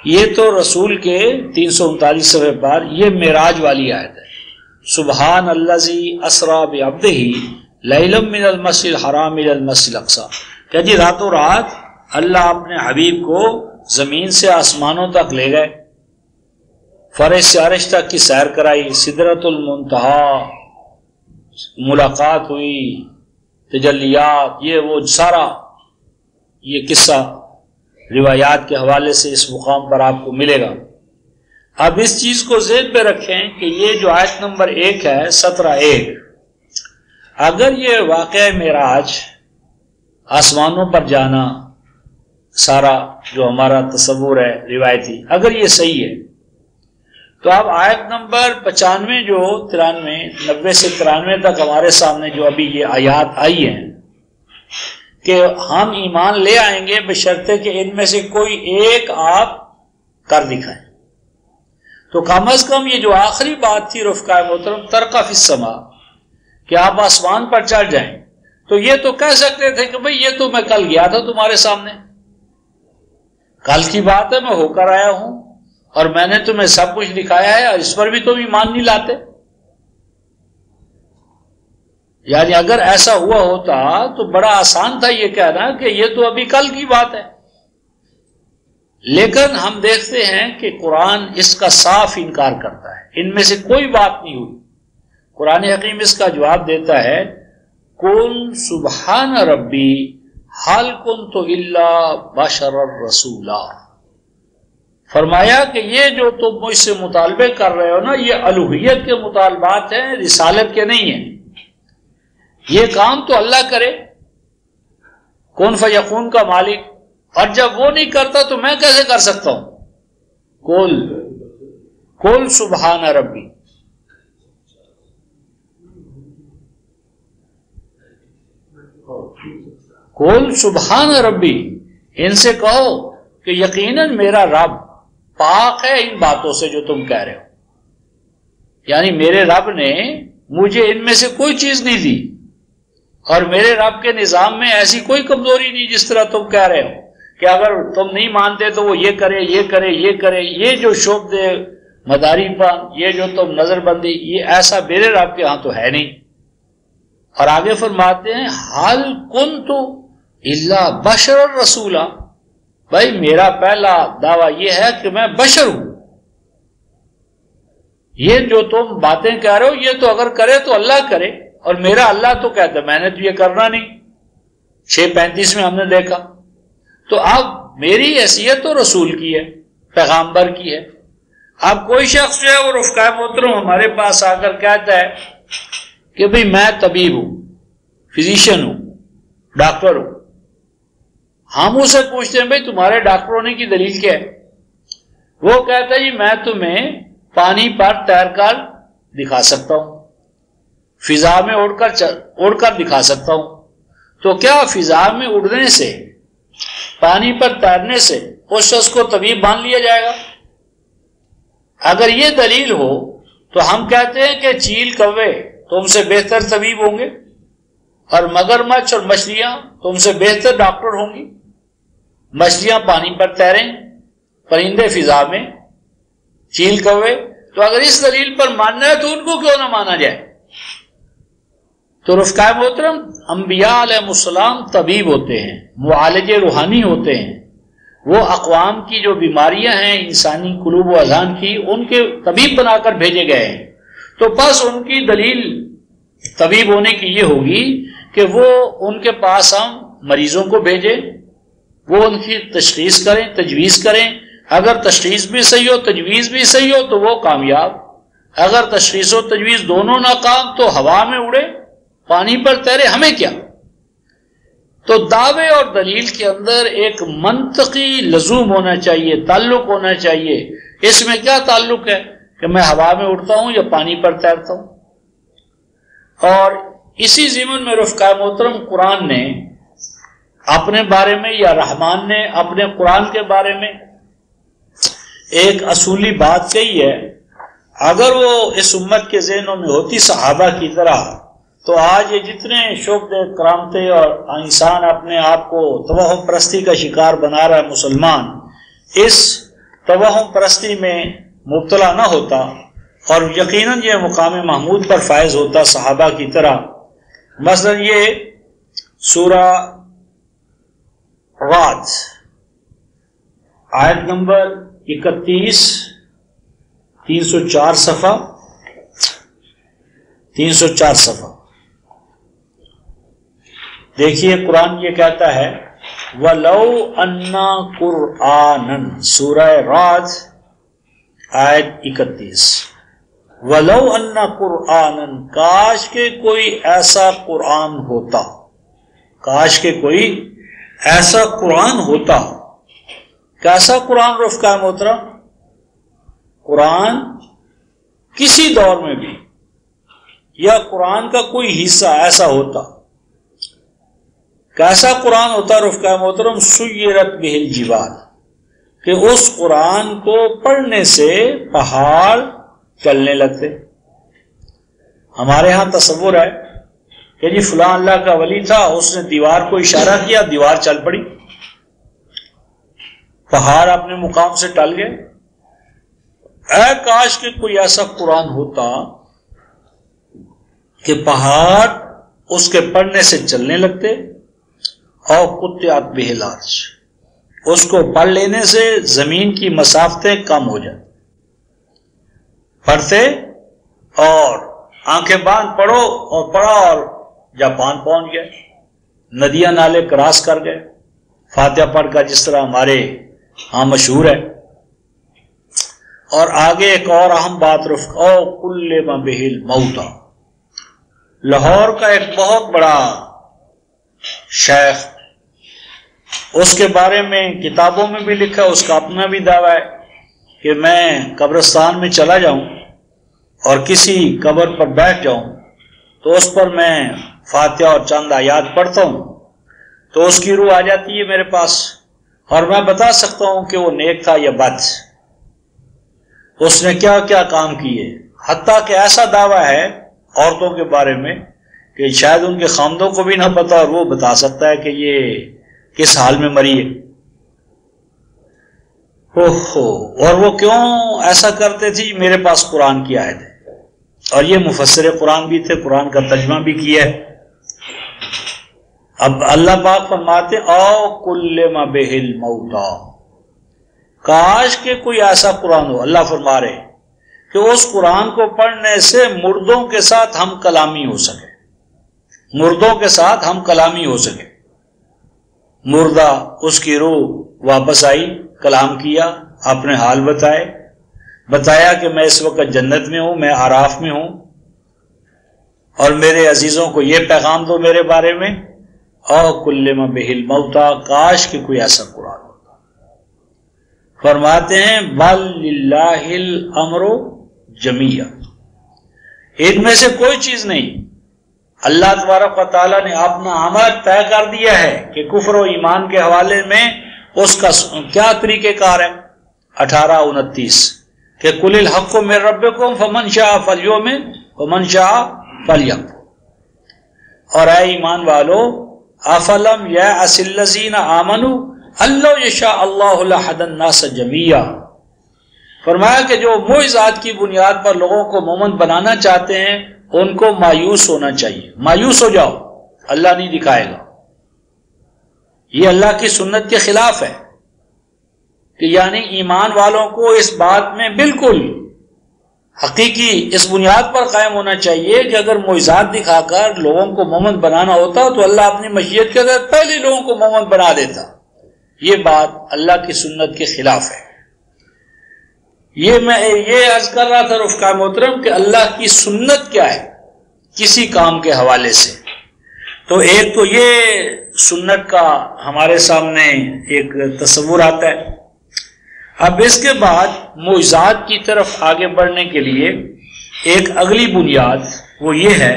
S1: یہ تو رسول کے 339 صفحے پر یہ معراج والی آیت ہے، سبحان الذی اسری بعبدہ لیلا من المسجد الحرام الی المسجد الاقصی، کہ جی راتوں رات اللہ اپنے حبیب کو زمین سے آسمانوں تک لے گئے، فرش سے عرش تک کی سیر کرائی، سدرۃ المنتہا ملاقات ہوئی، تجلیات، یہ وہ سارا یہ قصہ روایات کے حوالے سے اس مقام پر آپ کو ملے گا۔ اب اس چیز کو ذہن پہ رکھیں کہ یہ جو آیت نمبر 1 ہے 17:1، اگر یہ واقعہ معراج آسمانوں پر جانا سارا جو ہمارا تصور ہے روایتی، اگر یہ صحیح ہے تو اب آیت نمبر 95 جو 93 90 سے 93 تک ہمارے سامنے جو ابھی یہ آیات آئی ہیں کہ ہم ایمان لے آئیں گے بشرطے کہ ان میں سے کوئی ایک آپ کر دکھائیں، تو کم از کم یہ جو آخری بات تھی رفقائے محترم ترقی فی السماء، کہ آپ آسمان پر چڑھ جائیں، تو یہ تو کہہ سکتے تھے کہ بھئی یہ تو میں کل گیا تھا تمہارے سامنے، کل کی بات ہے، میں ہو کر آیا ہوں اور میں نے تمہیں سب کچھ دکھایا ہے، اور اس پر بھی تم ایمان نہیں لاتے۔ یعنی اگر ایسا ہوا ہوتا تو بڑا آسان تھا یہ کہنا کہ یہ تو ابھی کل کی بات ہے، لیکن ہم دیکھتے ہیں کہ قرآن اس کا صاف انکار کرتا ہے، ان میں سے کوئی بات نہیں ہوئی۔ قرآن حکیم اس کا جواب دیتا ہے، قل سبحان ربی حل کنت الا بشر رسولا، فرمایا کہ یہ جو تم مجھ سے مطالبے کر رہے ہو نا، یہ الوہیت کے مطالبات ہیں، رسالت کے نہیں ہیں، یہ کام تو اللہ کرے، کون فیکون کا مالک اور جب وہ نہیں کرتا تو میں کیسے کر سکتا ہوں؟ قل سبحان ربی. قل سبحان ربی، ان سے کہو کہ یقیناً میرا رب پاک ہے ان باتوں سے جو تم کہہ رہے ہو. یعنی میرے رب نے مجھے ان میں سے کوئی چیز نہیں دی، اور میرے رب کے نظام میں ایسی کوئی کمزوری نہیں جس طرح تم کہہ رہے ہو کہ اگر تم نہیں مانتے تو وہ یہ کرے یہ کرے یہ کرے. یہ جو شعب دے مداری پان، یہ جو تم نظر بندی، یہ ایسا میرے رب کے ہاں تو ہے نہیں. اور آگے فرماتے ہیں حل کنت الا بشر رسولا. بھائی میرا پہلا دعویٰ یہ ہے کہ میں بشر ہوں. یہ جو تم باتیں کہہ رہے ہو یہ تو اگر کرے تو اللہ کرے، اور میرا اللہ تو کہتا ہے میں نے تو یہ کرنا نہیں. 6:35 میں ہم نے دیکھا. تو اب میری حیثیت تو رسول کی ہے، پیغامبر کی ہے. اب کوئی شخص جو ہے وہ رفقائے محترم ہمارے پاس آ کر کہتا ہے کہ بھئی میں طبیب ہوں، فزیشین ہوں، ڈاکٹر ہوں. ہم اسے پوچھتے ہیں بھئی تمہارے ڈاکٹر ہونے کی دلیل کیا ہے؟ وہ کہتا ہے جی میں تمہیں پانی پر تیر کر دکھا سکتا ہوں، فضا میں اڑ کر دکھا سکتا ہوں. تو کیا فضا میں اڑنے سے، پانی پر تیرنے سے اس شخص کو طبیب مان لیا جائے گا؟ اگر یہ دلیل ہو تو ہم کہتے ہیں کہ چیل کوے تم سے بہتر طبیب ہوں گے، اور مگرمچھ اور مچھلیاں تم سے بہتر ڈاکٹر ہوں گی. مچھلیاں پانی پر تیریں، پرندے فضا میں، چیل کوے. تو اگر اس دلیل پر ماننا ہے تو ان کو کیوں نہ مانا جائے؟ تو رفقائے محترم انبیاء علیہ السلام طبیب ہوتے ہیں، معالج روحانی ہوتے ہیں. وہ اقوام کی جو بیماریاں ہیں انسانی قلوب و اذہان کی، ان کے طبیب بنا کر بھیجے گئے ہیں. تو بس ان کی دلیل طبیب ہونے کی یہ ہوگی کہ وہ ان کے پاس ہم مریضوں کو بھیجیں، وہ ان کی تشخیص کریں، تجویز کریں. اگر تشخیص بھی صحیح ہو، تجویز بھی صحیح ہو تو وہ کامیاب. اگر تشخیص و تجویز دونوں ناکام تو ہوا میں اڑے، پانی پر تیرے، ہمیں کیا؟ تو دعوے اور دلیل کے اندر ایک منطقی لزوم ہونا چاہیے، تعلق ہونا چاہیے. اس میں کیا تعلق ہے کہ میں ہوا میں اڑتا ہوں یا پانی پر تیرتا ہوں؟ اور اسی ضمن میں رفقائے محترم قرآن نے اپنے بارے میں، یا رحمان نے اپنے قرآن کے بارے میں ایک اصولی بات کہی ہے. اگر وہ اس امت کے ذہنوں میں ہوتی صحابہ کی طرح تو آج یہ جتنے شعبے کرامتے اور انسان اپنے آپ کو توہم پرستی کا شکار بنا رہا ہے مسلمان، اس توہم پرستی میں مبتلا نہ ہوتا اور یقیناً یہ مقام محمود پر فائز ہوتا صحابہ کی طرح. مثلا یہ سورہ رعد آیت نمبر 31، 304 صفحہ، 304 صفحہ دیکھیے. قرآن یہ کہتا ہے وَلَوْ أَنَّا قُرْآنًا، سورہ رعد آیت 31. وَلَوْ أَنَّا قُرْآنًا، کاش کہ کوئی ایسا قرآن ہوتا، کاش کہ کوئی ایسا قرآن ہوتا. کیسا قرآن رفقائے محترم؟ قرآن کسی دور میں بھی، یا قرآن کا کوئی حصہ ایسا ہوتا. کیسا قرآن ہوتا رفقائے محترم؟ سیرت بہ الجبال، کہ اس قرآن کو پڑھنے سے پہاڑ چلنے لگتے. ہمارے ہاں تصور ہے کہ جی فلاں اللہ کا ولی تھا، اس نے دیوار کو اشارہ کیا، دیوار چل پڑی، پہاڑ اپنے مقام سے ٹل گئے. اے کاش کہ کوئی ایسا قرآن ہوتا کہ پہاڑ اس کے پڑھنے سے چلنے لگتے، اور قطعت بہ الارض، اس کو پڑھ لینے سے زمین کی مسافتیں کم ہو جاتی. پڑھتے اور آنکھیں باندھ پڑھو، اور پڑھا اور جاپان پہنچ گئے، ندیاں نالے کراس کر گئے، فاتحہ پڑھ کر، جس طرح ہمارے ہاں مشہور ہے. اور آگے ایک اور اہم بات رفقا کلم بہ الموتى، لاہور کا ایک بہت بڑا شیخ اس کے بارے میں کتابوں میں بھی لکھا، اس کا اپنا بھی دعویٰ ہے کہ میں قبرستان میں چلا جاؤں اور کسی قبر پر بیٹھ جاؤں تو اس پر میں فاتحہ اور چند آیات پڑھتا ہوں تو اس کی روح آ جاتی ہے میرے پاس اور میں بتا سکتا ہوں کہ وہ نیک تھا یا بد، اس نے کیا کیا کام کیے۔ حتیٰ کہ ایسا دعویٰ ہے عورتوں کے بارے میں کہ شاید ان کے خامدوں کو بھی نہ پتا اور وہ بتا سکتا ہے کہ یہ کس حال میں مری ہے۔ اور وہ کیوں ایسا کرتے تھے؟ میرے پاس قرآن کی آیت ہے اور یہ مفسر قرآن بھی تھے، قرآن کا ترجمہ بھی کیا ہے۔ اب اللہ پاک فرماتے او کلم بہ الموتیٰ، کاش کہ کوئی ایسا قرآن ہو، اللہ فرما رہے کہ اس قرآن کو پڑھنے سے مردوں کے ساتھ ہم کلامی ہو سکے، مردوں کے ساتھ ہم کلامی ہو سکے۔ مردہ اس کی روح واپس آئی، کلام کیا، اپنے حال بتایا کہ میں اس وقت جنت میں ہوں، میں آراف میں ہوں اور میرے عزیزوں کو یہ پیغام دو میرے بارے میں، او کلم بہ الموتیٰ، کاش کہ کوئی ایسا قرآن ہوتا۔ فرماتے ہیں بل للہ الامر جمیعا، ان میں سے کوئی چیز نہیں، اللہ تبارک و تعالیٰ نے اپنا عمل طے کر دیا ہے کہ کفر و ایمان کے حوالے میں اس کا کیا طریقہ کار ہے۔ 18-29 کہ قل الحق من ربکم فمن شاء فلیؤمن ومن شاء فلیکفر، اور اے ایمان والو افلم یأس الذین آمنوا ان لو یشاء اللہ لہدی الناس جمیعا، فرمایا کہ جو معجزات کی بنیاد پر لوگوں کو مومن بنانا چاہتے ہیں ان کو مایوس ہونا چاہیے۔ مایوس ہو جاؤ، اللہ نہیں دکھائے گا۔ یہ اللہ کی سنت کے خلاف ہے کہ یعنی ایمان والوں کو اس بات میں بالکل حقیقی اس بنیاد پر قائم ہونا چاہیے کہ اگر معجزات دکھا کر لوگوں کو مومن بنانا ہوتا تو اللہ اپنی مشیت کے تحت پہلے لوگوں کو مومن بنا دیتا۔ یہ بات اللہ کی سنت کے خلاف ہے۔ میں یہ عرض کر رہا تھا رفقا محترم کہ اللہ کی سنت کیا ہے کسی کام کے حوالے سے، تو ایک تو یہ سنت کا ہمارے سامنے ایک تصور آتا ہے۔ اب اس کے بعد معجزات کی طرف آگے بڑھنے کے لیے ایک اگلی بنیاد وہ یہ ہے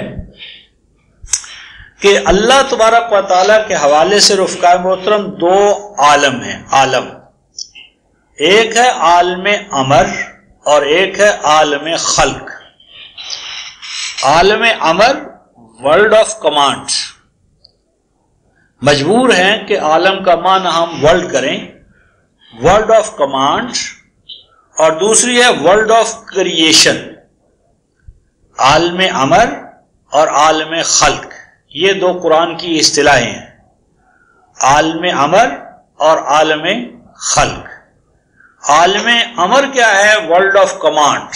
S1: کہ اللہ تبارک و تعالیٰ کے حوالے سے رفقا محترم دو عالم ہیں، عالم، ایک ہے عالم امر اور ایک ہے عالم خلق۔ عالم امر ورلڈ آف کمانڈ، مجبور ہیں کہ عالم کا معنی ہم ورلڈ کریں، ورلڈ آف کمانڈ، اور دوسری ہے ورلڈ آف کریشن۔ عالم امر اور عالم خلق یہ دو قرآن کی اصطلاحیں ہیں، عالم امر اور عالم خلق۔ عالم امر کیا ہے؟ ورلڈ آف کمانڈ،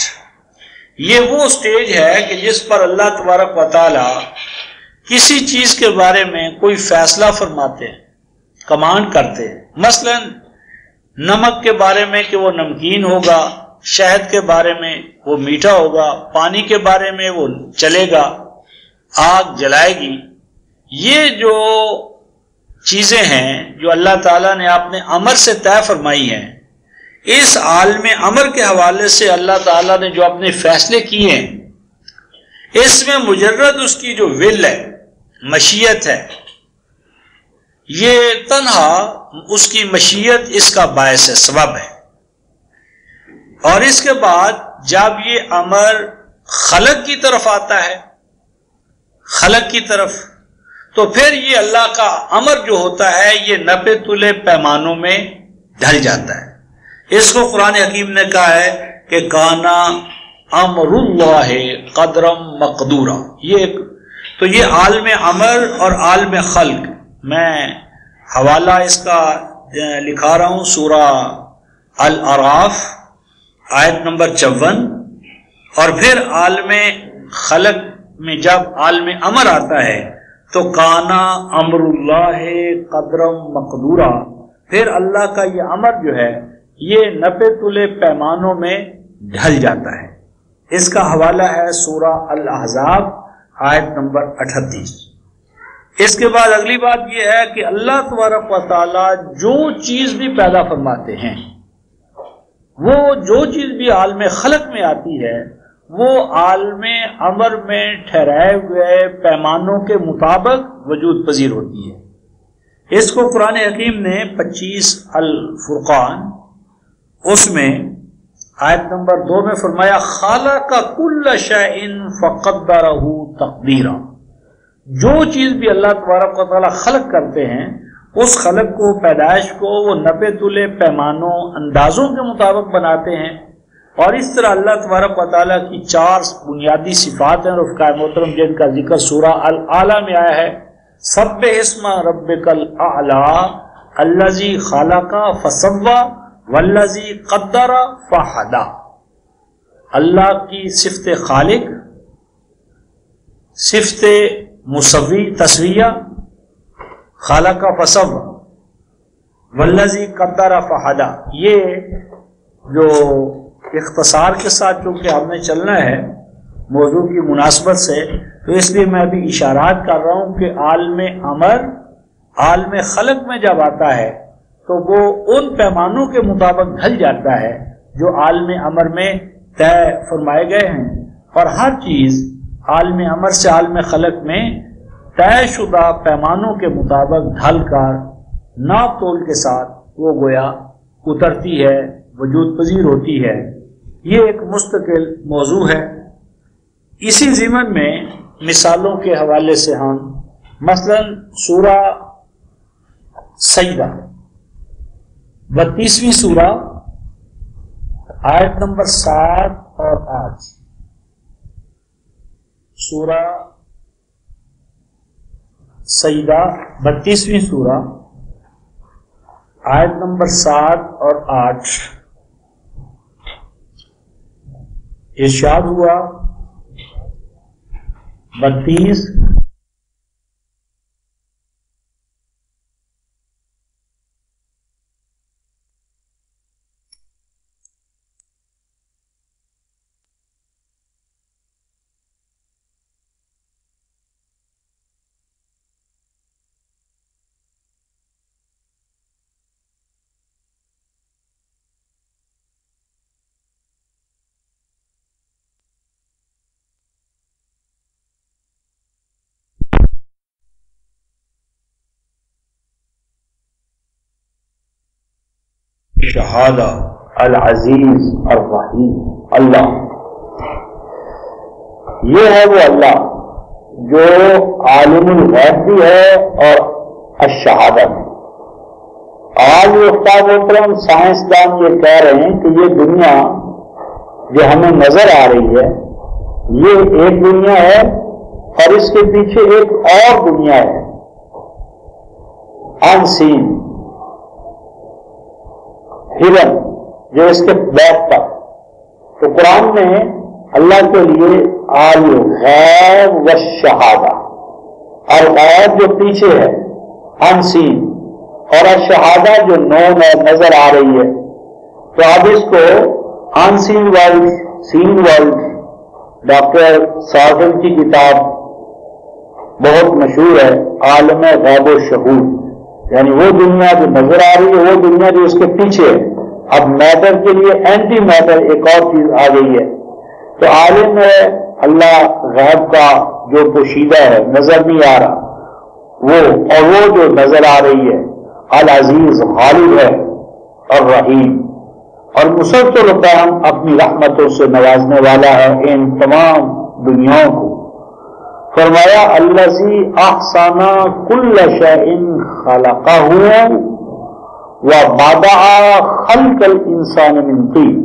S1: یہ وہ سٹیج ہے کہ جس پر اللہ تبارک و تعالی کسی چیز کے بارے میں کوئی فیصلہ فرماتے ہیں، کمانڈ کرتے ہیں۔ مثلا نمک کے بارے میں کہ وہ نمکین ہوگا، شہد کے بارے میں وہ میٹھا ہوگا، پانی کے بارے میں وہ چلے گا، آگ جلائے گی۔ یہ جو چیزیں ہیں جو اللہ تعالیٰ نے اپنے امر سے طے فرمائی ہیں، اس عالم امر کے حوالے سے اللہ تعالیٰ نے جو اپنے فیصلے کیے ہیں، اس میں مجرد اس کی جو ول ہے، مشیت ہے، یہ تنہا اس کی مشیت اس کا باعث ہے، سبب ہے۔ اور اس کے بعد جب یہ امر خلق کی طرف آتا ہے، خلق کی طرف، تو پھر یہ اللہ کا امر جو ہوتا ہے یہ نپے تلے پیمانوں میں ڈھل جاتا ہے۔ اس کو قرآن حکیم نے کہا ہے کہ کانا امر اللہ قدرم مقدورا۔ تو یہ عالم امر اور عالم خلق، میں حوالہ اس کا لکھا رہا ہوں، سورہ الاعراف آیت نمبر 54، اور پھر عالم خلق میں جب عالم امر آتا ہے تو کانا امر اللہ قدرم مقدورا، پھر اللہ کا یہ امر جو ہے یہ نپے تلے پیمانوں میں ڈھل جاتا ہے۔ اس کا حوالہ ہے سورہ الاحزاب آیت نمبر 38۔ اس کے بعد اگلی بات یہ ہے کہ اللہ تبارک و تعالی جو چیز بھی پیدا فرماتے ہیں، وہ جو چیز بھی عالم خلق میں آتی ہے، وہ عالم امر میں ٹھہرائے ہوئے پیمانوں کے مطابق وجود پذیر ہوتی ہے۔ اس کو قرآن حکیم نے 25 الفرقان اس میں آیت نمبر 2 میں فرمایا خالق کل شیء فقدرہ تقدیرا۔ جو چیز بھی اللہ تبارک و تعالی خلق کرتے ہیں، اس خلق کو، پیدائش کو وہ نپے تلے پیمانوں اندازوں کے مطابق بناتے ہیں۔ اور اس طرح اللہ تبارک و تعالیٰ کی 4 بنیادی صفات ہیں رفقائے محترم، جن کا ذکر سورہ الاعلیٰ میں آیا ہے۔ سبح اسم ربک الاعلیٰ الذی خلق فسوی والذی قدر فہدی۔ اللہ کی صفت خالق، صفت مسوی تسویہ، خالق فسوی والذی قدر فہدی۔ یہ جو اختصار کے ساتھ چونکہ ہم نے چلنا ہے موضوع کی مناسبت سے، تو اس لیے میں ابھی اشارات کر رہا ہوں کہ عالم امر، عالم خلق میں جب آتا ہے تو وہ ان پیمانوں کے مطابق ڈھل جاتا ہے جو عالم امر میں طے فرمائے گئے ہیں، اور ہر چیز عالم امر سے عالم خلق میں طے شدہ پیمانوں کے مطابق ڈھل کر ناپ تول کے ساتھ وہ گویا اترتی ہے، وجود پذیر ہوتی ہے۔ یہ ایک مستقل موضوع ہے۔ اسی ضمن میں مثالوں کے حوالے سے ہم مثلا سورہ سجدہ 32ویں سورہ آیت نمبر 7 اور 8، سورہ سجدہ 32ویں سورہ آیت نمبر 7 اور 8 ارشاد ہوا 32 شہادہ العزیز الرحیم۔ اللہ یہ ہے وہ اللہ جو عالم الغیب بھی ہے اور الشہادہ بھی۔ آج استاد محترم سائنسدان یہ کہہ رہے ہیں کہ یہ دنیا جو ہمیں نظر آ رہی ہے یہ ایک دنیا ہے اور اس کے پیچھے ایک اور دنیا ہے ان سین، ہڈن، جو اس کے بیک پر۔ تو قرآن میں اللہ کے لیے الغیب والشہادہ، الغیب جو پیچھے ہے ان سین، اور الشہادہ جو نون ہے، نظر آ رہی ہے۔ تو اب اس کو ان سین ورلڈ، سین ورلڈ، ڈاکٹر ساحل کی کتاب بہت مشہور ہے، عالم غیب و شہود، یعنی وہ دنیا جو نظر آ رہی ہے، وہ دنیا جو اس کے پیچھے ہے۔ اب میٹر کے لیے اینٹی میٹر ایک اور چیز آ گئی ہے۔ تو عالم ہے اللہ غیب کا جو پوشیدہ ہے، نظر نہیں آ رہا وہ، اور وہ جو نظر آ رہی ہے العزیز، غالب ہے، اور رحیم، اور مسلسل قائم اپنی رحمتوں سے نوازنے والا ہے ان تمام دنیاؤں کو۔ فرمایا الذی احسن کل شیء خلقہ وبدأ خلق الانسان من طین۔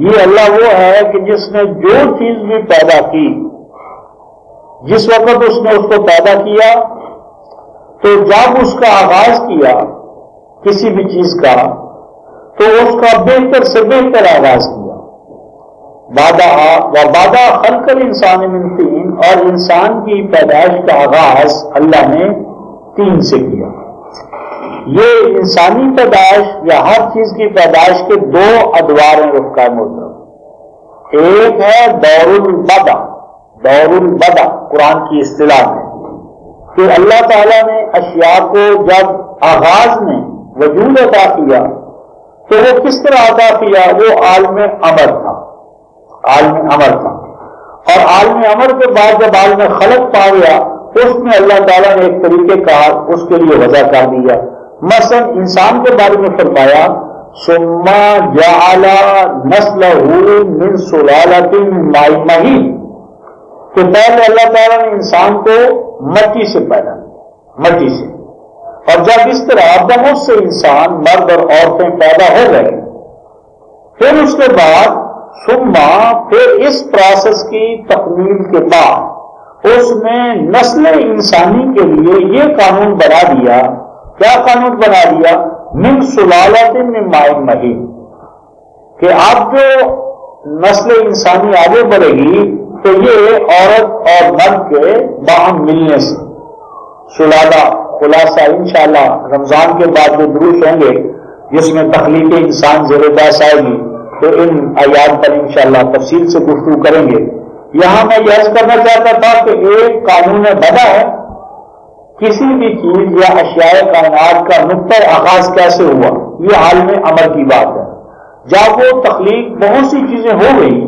S1: یہ اللہ وہ ہے کہ جس نے جو چیز بھی پیدا کی، جس وقت اس نے اس کو پیدا کیا، تو جب اس کا آغاز کیا کسی بھی چیز کا، تو اس کا بہتر سے بہتر آغاز کیا۔ وبدأ خلق الانسان من طین، اور انسان کی پیدائش کا آغاز اللہ نے طین سے کیا۔ یہ انسانی پیدائش یا ہر چیز کی پیدائش کے دو ادوار ہیں رفقائے محترم۔ ایک ہے دور البدع، دور البدع قرآن کی اصطلاح میں،
S2: کہ اللہ تعالیٰ نے اشیاء کو جب آغاز میں وجود عطا کیا تو وہ کس طرح عطا کیا؟ وہ عالم امر تھا، عالم امر تھا، اور عالم امر کے بعد جب عالم خلق پا گیا اس میں اللہ تعالیٰ نے ایک طریقہ کار اس کے لیے وضع کر دیا۔ مثلا انسان کے بارے میں فرمایا ثم جعل نسلہ من سلالۃ من ماء مہین، کہ پہلے اللہ تعالیٰ نے انسان کو مٹی سے پیدا کیا، مٹی سے، اور جب اس طرح بہت سے انسان مرد اور عورتیں پیدا ہو گئے پھر اس کے بعد پھر اس پروسیس کی تکمیل کے بعد اس نے نسل انسانی کے لیے یہ قانون بنا دیا۔ کیا قانون بنا دیا؟ من سلالۃ من ماء مہین، کہ اب جو نسل انسانی آگے بڑھے گی تو یہ عورت اور مرد کے باہم ملنے سے سلالہ خلاصہ انشاءاللہ رمضان کے بعد جو دروس ہوں گے جس میں تخلیق انسان زیر بحث آئے گی تو ان آیات پر انشاءاللہ تفصیل سے گفتگو کریں گے۔ یہاں میں یہ عرض کرنا چاہتا تھا کہ ایک قانون بنا ہے، کسی بھی چیز یا اشیاء کائنات کا نقطہ آغاز کیسے ہوا، یہ عالم امر کی بات ہے۔ جب وہ تخلیق بہت سی چیزیں ہو گئی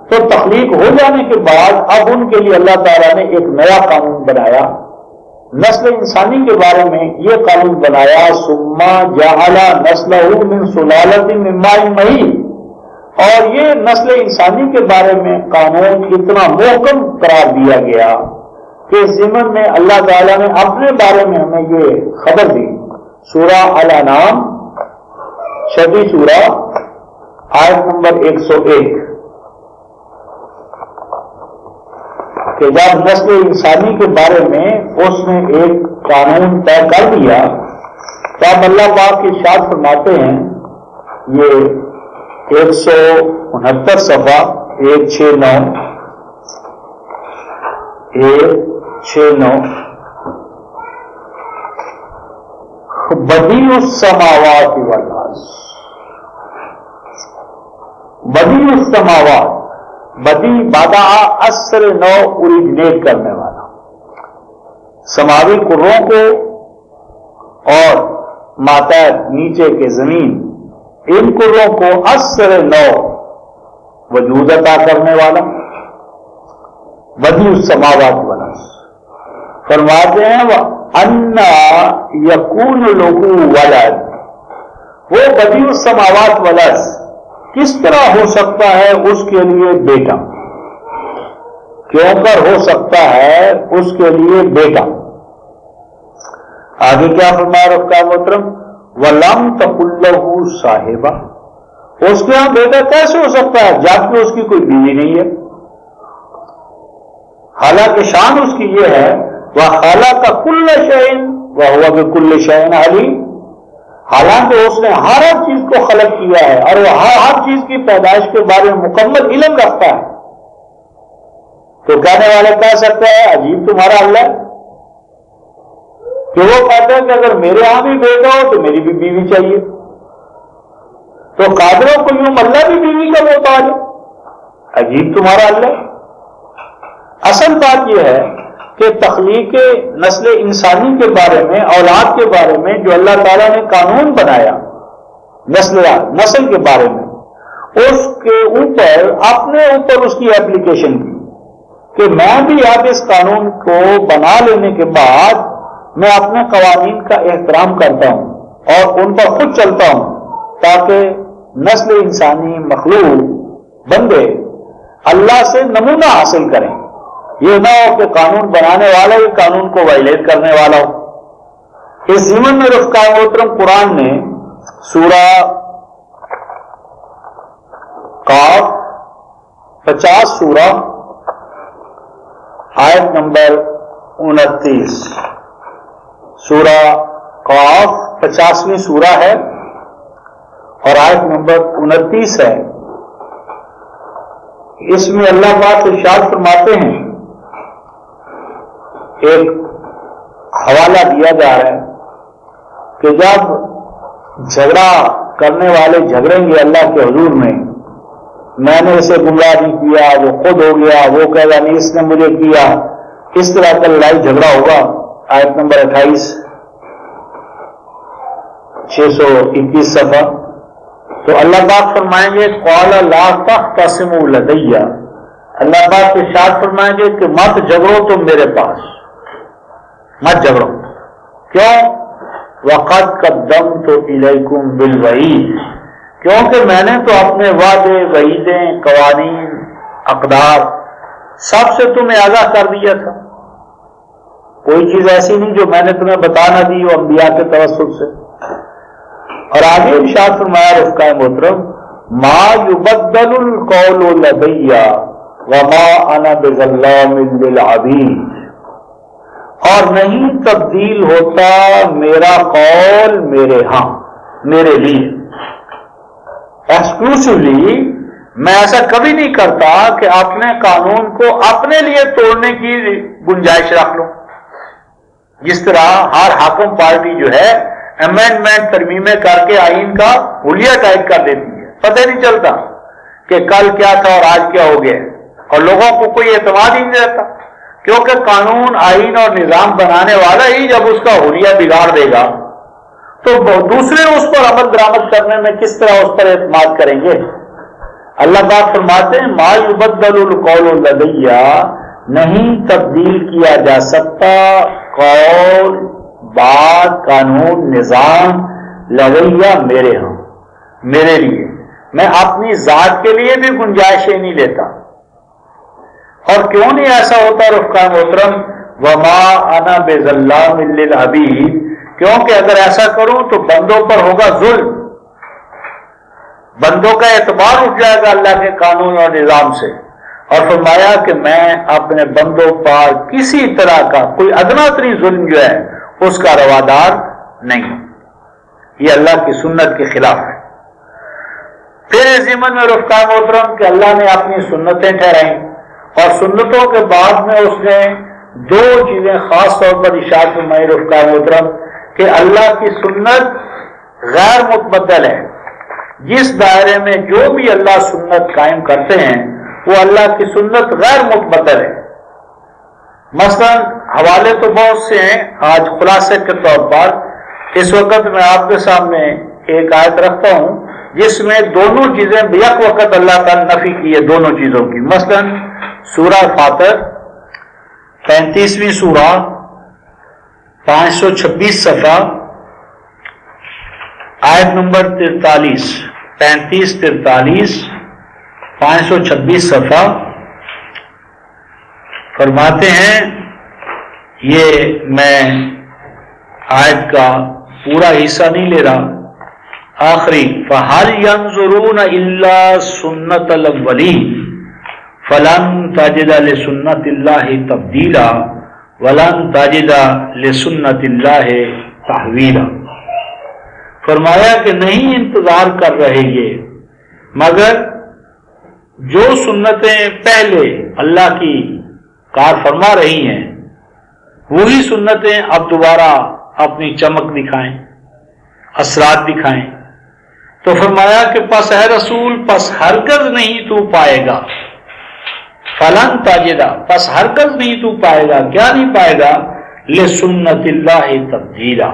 S2: تو تخلیق ہو جانے کے بعد اب ان کے لیے اللہ تعالیٰ نے ایک نیا قانون بنایا، نسل انسانی کے بارے میں یہ قانون بنایا ثم جعل نسلہ من سلالۃ من ماء مہین، اور یہ نسل انسانی کے بارے میں قانون اتنا محکم قرار دیا گیا کہ ضمن میں اللہ تعالیٰ نے اپنے بارے میں ہمیں یہ خبر دی۔ سورہ الانعام 6 سورہ آیت نمبر 101 کہ جب نسل انسانی کے بارے میں اس نے ایک قانون طے کر دیا تو اب اللہ پاک کی ارشاد فرماتے ہیں، یہ 169 صفحہ 169 بدیع السماوات والارض، بدیع السماوات، بدیع بادہ اثر نو اوریجنیٹ کرنے والا، سماوی کروں کو اور ماتحت نیچے کے زمین ان کروں کو اثر نو وجود عطا کرنے والا، بدیع السماوات والارض۔ فرماتے ہیں وَأَنَّا يَكُونُ لَهُ وَلَدٌ، وہ بدیع السماوات والارض کس طرح ہو سکتا ہے اس کے لیے بیٹا، کیوں کر ہو سکتا ہے اس کے لیے بیٹا۔ آگے کیا فرمایا رکھا محترم، وَلَمْ تَكُن لَهُ صَاحِبَةٌ، اس کے ہاں بیٹا کیسے ہو سکتا ہے جبکہ اس کی کوئی بیوی نہیں ہے، حالانکہ شان اس کی یہ ہے وَخَلَقَ كُلَّ شَيْءٍ وَهُوَ بِكُلِّ شَيْءٍ عَلِيمٌ، حالانکہ اس نے ہر چیز کو خلق کیا ہے اور وہ ہر چیز کی پیدائش کے بارے میں مکمل علم رکھتا ہے۔ تو کہنے والے کہہ سکتے ہیں عجیب تمہارا اللہ، کہ وہ کہتا ہے کہ اگر میرے ہاں بھی بیٹا ہو تو میری بھی بیوی چاہیے، تو قادروں کو یوں اللہ بھی بیوی کا محتاج ہے، عجیب تمہارا اللہ۔ اصل بات یہ ہے کہ تخلیق نسل انسانی کے بارے میں، اولاد کے بارے میں جو اللہ تعالیٰ نے قانون بنایا نسل کے بارے میں، اس کے اوپر اپنے اوپر اس کی اپلیکیشن کی کہ میں بھی اب اس قانون کو بنا لینے کے بعد میں اپنے قوانین کا احترام کرتا ہوں اور ان پر خود چلتا ہوں تاکہ نسل انسانی مخلوق بندے اللہ سے نمونہ حاصل کریں، یہ نہ ہو کہ قانون بنانے والا ہی قانون کو وائلیٹ کرنے والا ہو۔ اس ضمن میں رفقا محترم قرآن نے سورہ قاف 50 سورہ آیت نمبر 29، سورہ قاف 50ویں سورہ ہے اور آیت نمبر 29 ہے، اس میں اللہ پاک ارشاد فرماتے ہیں، ایک حوالہ دیا جا رہا ہے کہ جب جھگڑا کرنے والے جھگڑیں گے اللہ کے حضور میں نے اسے گمراہ نہیں کیا، وہ خود ہو گیا، وہ کہے گا نہیں اس نے مجھے کیا، اس طرح کا لڑائی جھگڑا ہوگا۔ آیت نمبر 28 621 صفحہ. تو اللہ پاک فرمائیں گے قال لا تختصموا لدی، اللہ پاک ارشاد فرمائیں گے کہ مت جھگڑو تم میرے پاس، مت جھگڑو. کیوں؟ وقد قدمت الیکم بالوعید، کیونکہ میں نے تو اپنے وعدے، وعیدیں، قوانین، اقدار سب سے تمہیں آگاہ کر دیا تھا. کوئی چیز ایسی نہیں جو میں نے تمہیں بتا نہ دی ہو انبیاء کے توسط سے. اور آگے ارشاد فرمایا رفقائے محترم ما یبدل القول لدی وما انا بظلام للعبید، اور نہیں تبدیل ہوتا میرا قول میرے ہاں، میرے لیے ایکسکلوسیولی. میں ایسا کبھی نہیں کرتا کہ اپنے قانون کو اپنے لیے توڑنے کی گنجائش رکھ لوں. جس طرح ہر حاکم پارٹی جو ہے امینڈمنٹ ترمیمیں کر کے آئین کا حلیہ ٹائپ کر دیتی ہے، پتہ نہیں چلتا کہ کل کیا تھا اور آج کیا ہو گیا، اور لوگوں کو کوئی اعتماد ہی نہیں رہتا، کیونکہ قانون، آئین اور نظام بنانے والا ہی جب اس کا حلیہ بگاڑ دے گا تو دوسرے اس پر عمل درآمد کرنے میں کس طرح اس پر اعتماد کریں گے. اللہ پاک فرماتے ہیں ما یبدل القول لدی، نہیں تبدیل کیا جا سکتا قول، بات، قانون، نظام لدیہ میرے ہاں، میرے لیے. میں اپنی ذات کے لیے بھی گنجائشیں نہیں لیتا. اور کیوں نہیں ایسا ہوتا رفقائے محترم وما انا بظلام للعبید، کیونکہ اگر ایسا کروں تو بندوں پر ہوگا ظلم، بندوں کا اعتبار اٹھ جائے گا اللہ کے قانون اور نظام سے. اور فرمایا کہ میں اپنے بندوں پر کسی طرح کا کوئی ادنا ترین ظلم جو ہے اس کا روادار نہیں. یہ اللہ کی سنت کے خلاف ہے. پھر اس ضمن میں رفقائے محترم کہ اللہ نے اپنی سنتیں ٹھہرائیں، اور سنتوں کے بعد میں اس نے دو چیزیں خاص طور پر ارشاد فرمائی رفقائے محترم کہ اللہ کی سنت غیر متبدل ہے. جس دائرے میں جو بھی اللہ سنت قائم کرتے ہیں وہ اللہ کی سنت غیر متبدل ہے. مثلا حوالے تو بہت سے ہیں، آج خلاصے کے طور پر اس وقت میں آپ کے سامنے ایک آیت رکھتا ہوں جس میں دونوں چیزیں یک وقت اللہ تعالی نفی کی ہے، دونوں چیزوں کی. مثلا سورہ فاطر 35ویں سورہ 526 صفحہ آیت نمبر 43، 35-43 526 صفحہ فرماتے ہیں، یہ میں آیت کا پورا حصہ نہیں لے رہا، آخری فَهَلْ يَنظُرُونَ إِلَّا سُنَّةَ الْأَوَّلِينَ فَلَن تَجِدَ لِسُنَّةِ اللَّهِ تَبْدِيلًا وَلَن تَجِدَ لِسُنَّةِ اللَّهِ تَحْوِيلًا. فرمایا کہ نہیں انتظار کر رہے یہ مگر جو سنتیں پہلے اللہ کی کار فرما رہی ہیں وہی سنتیں اب دوبارہ اپنی چمک دکھائیں، اثرات دکھائیں. تو فرمایا کہ پس اے رسول پس ہرگز نہیں تو پائے گا، فلن تاجدہ پس ہرگز نہیں تو پائے گا، کیا نہیں پائے گا، لسنت اللہ تبدیلا،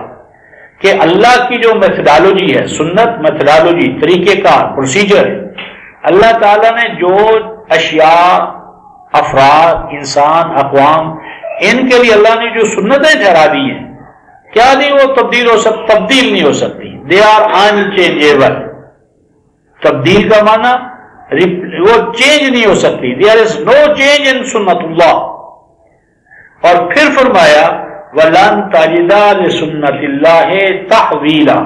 S2: کہ اللہ کی جو میتھڈالوجی ہے، سنت میتھڈالوجی، طریقہ کار، پروسیجر ہے، اللہ تعالیٰ نے جو اشیاء، افراد، انسان، اقوام، ان کے لیے اللہ نے جو سنتیں ٹھہرا دی ہیں، کیا نہیں وہ تبدیل ہو سکتی، تبدیل نہیں ہو سکتی. They are unchangeable. تبدیل کا معنی وہ چینج نہیں ہو سکتی. دیر از نو چینج ان سنت اللہ. اور پھر فرمایا وَلَن تَجِدَ لِسُنَّتِ اللَّهِ تَحْوِيلًا.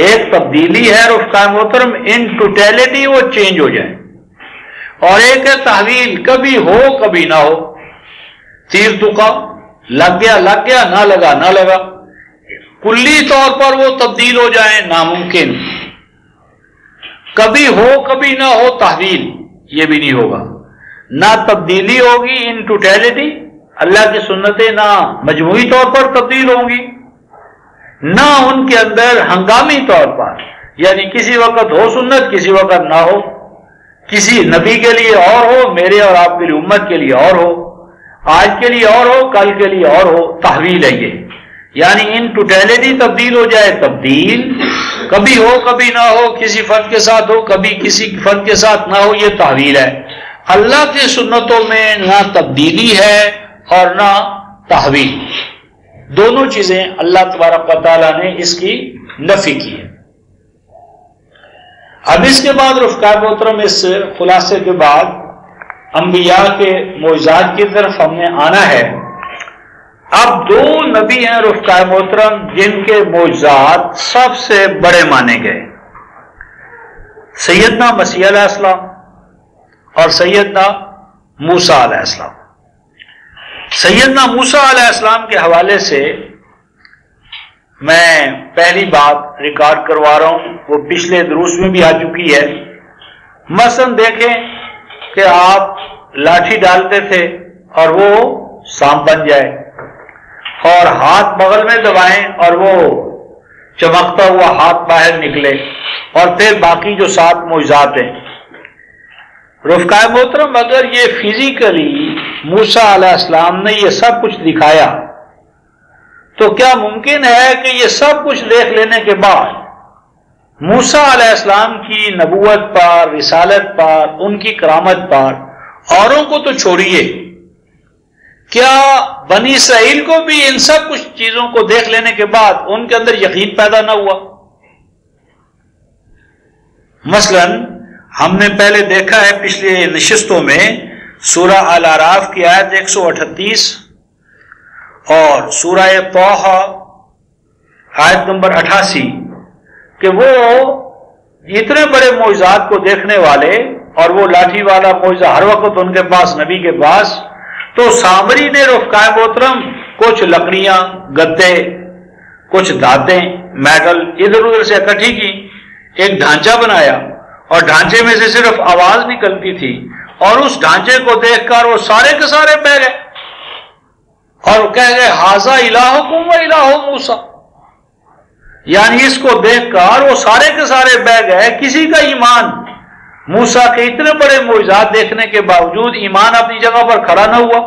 S2: ایک تبدیلی ہے رفقائے محترم، ان ٹوٹیلٹی وہ چینج ہو جائے، اور ایک ہے تحویل، کبھی ہو کبھی نہ ہو. تیر تکا، لگ گیا نہ لگا نہ لگا، کلی طور پر وہ تبدیل ہو جائیں، ناممکن. کبھی ہو کبھی نہ ہو تحویل، یہ بھی نہیں ہوگا. نہ تبدیلی ہوگی ان ٹوٹیلٹی، اللہ کی سنتیں نہ مجموعی طور پر تبدیل ہوں گی، نہ ان کے اندر ہنگامی طور پر، یعنی کسی وقت ہو سنت کسی وقت نہ ہو، کسی نبی کے لیے اور ہو، میرے اور آپ کے لیے امت کے لیے اور ہو.
S1: آج کے لیے اور ہو، کل کے لیے اور ہو، تحویل ہے یہ، یعنی ان ٹوٹیلٹی تبدیل ہو جائے، تبدیل کبھی ہو کبھی نہ ہو، کسی فرد کے ساتھ ہو کبھی کسی فرد کے ساتھ نہ ہو، یہ تحویل ہے۔ اللہ کی سنتوں میں نہ تبدیلی ہے اور نہ تحویل، دونوں چیزیں اللہ تبارک و تعالیٰ نے اس کی نفی کی ہے۔ اب اس کے بعد رفقائے محترم، اس خلاصے کے بعد انبیاء کے معجزات کی طرف ہم نے آنا ہے۔ اب دو نبی ہیں رفقائے محترم جن کے معجزات سب سے بڑے مانے گئے، سیدنا مسیح علیہ السلام اور سیدنا موسیٰ علیہ السلام۔ سیدنا موسیٰ علیہ السلام کے حوالے سے میں پہلی بات ریکارڈ کروا رہا ہوں، وہ پچھلے دروس میں بھی آ چکی ہے۔ مثلا دیکھیں کہ آپ لاٹھی ڈالتے تھے اور وہ سانپ بن جائے، اور ہاتھ بغل میں دبائیں اور وہ چمکتا ہوا ہاتھ باہر نکلے، اور پھر باقی جو 7 معجزات ہیں۔ رفقائے محترم، اگر یہ فزیکلی موسیٰ علیہ السلام نے یہ سب کچھ دکھایا تو کیا ممکن ہے کہ یہ سب کچھ دیکھ لینے کے بعد موسیٰ علیہ السلام کی نبوت پر، رسالت پر، ان کی کرامت پر اوروں کو تو چھوڑیے، کیا بنی اسرائیل کو بھی ان سب کچھ چیزوں کو دیکھ لینے کے بعد ان کے اندر یقین پیدا نہ ہوا؟ مثلا ہم نے پہلے دیکھا ہے پچھلے نشستوں میں سورہ الاعراف کی آیت 138 اور سورہ طٰہٰ آیت نمبر 88 کہ وہ اتنے بڑے معجزات کو دیکھنے والے، اور وہ لاٹھی والا معجزہ ہر وقت ان کے پاس، نبی کے پاس، تو سامری نے رفقائے محترم کچھ لکڑیاں، گدے، کچھ دھاتیں، میٹل ادھر ادھر سے اکٹھی کی، ایک ڈھانچہ بنایا، اور ڈھانچے میں سے صرف آواز نکلتی تھی، اور اس ڈھانچے کو دیکھ کر وہ سارے کے سارے بہ گئے اور کہہ گئے ھذا الہکم و الہ موسیٰ، یعنی اس کو دیکھ کر وہ سارے کے سارے بہ گئے۔ کسی کا ایمان موسیٰ کے اتنے بڑے معجزات دیکھنے کے باوجود ایمان اپنی جگہ پر کھڑا نہ ہوا۔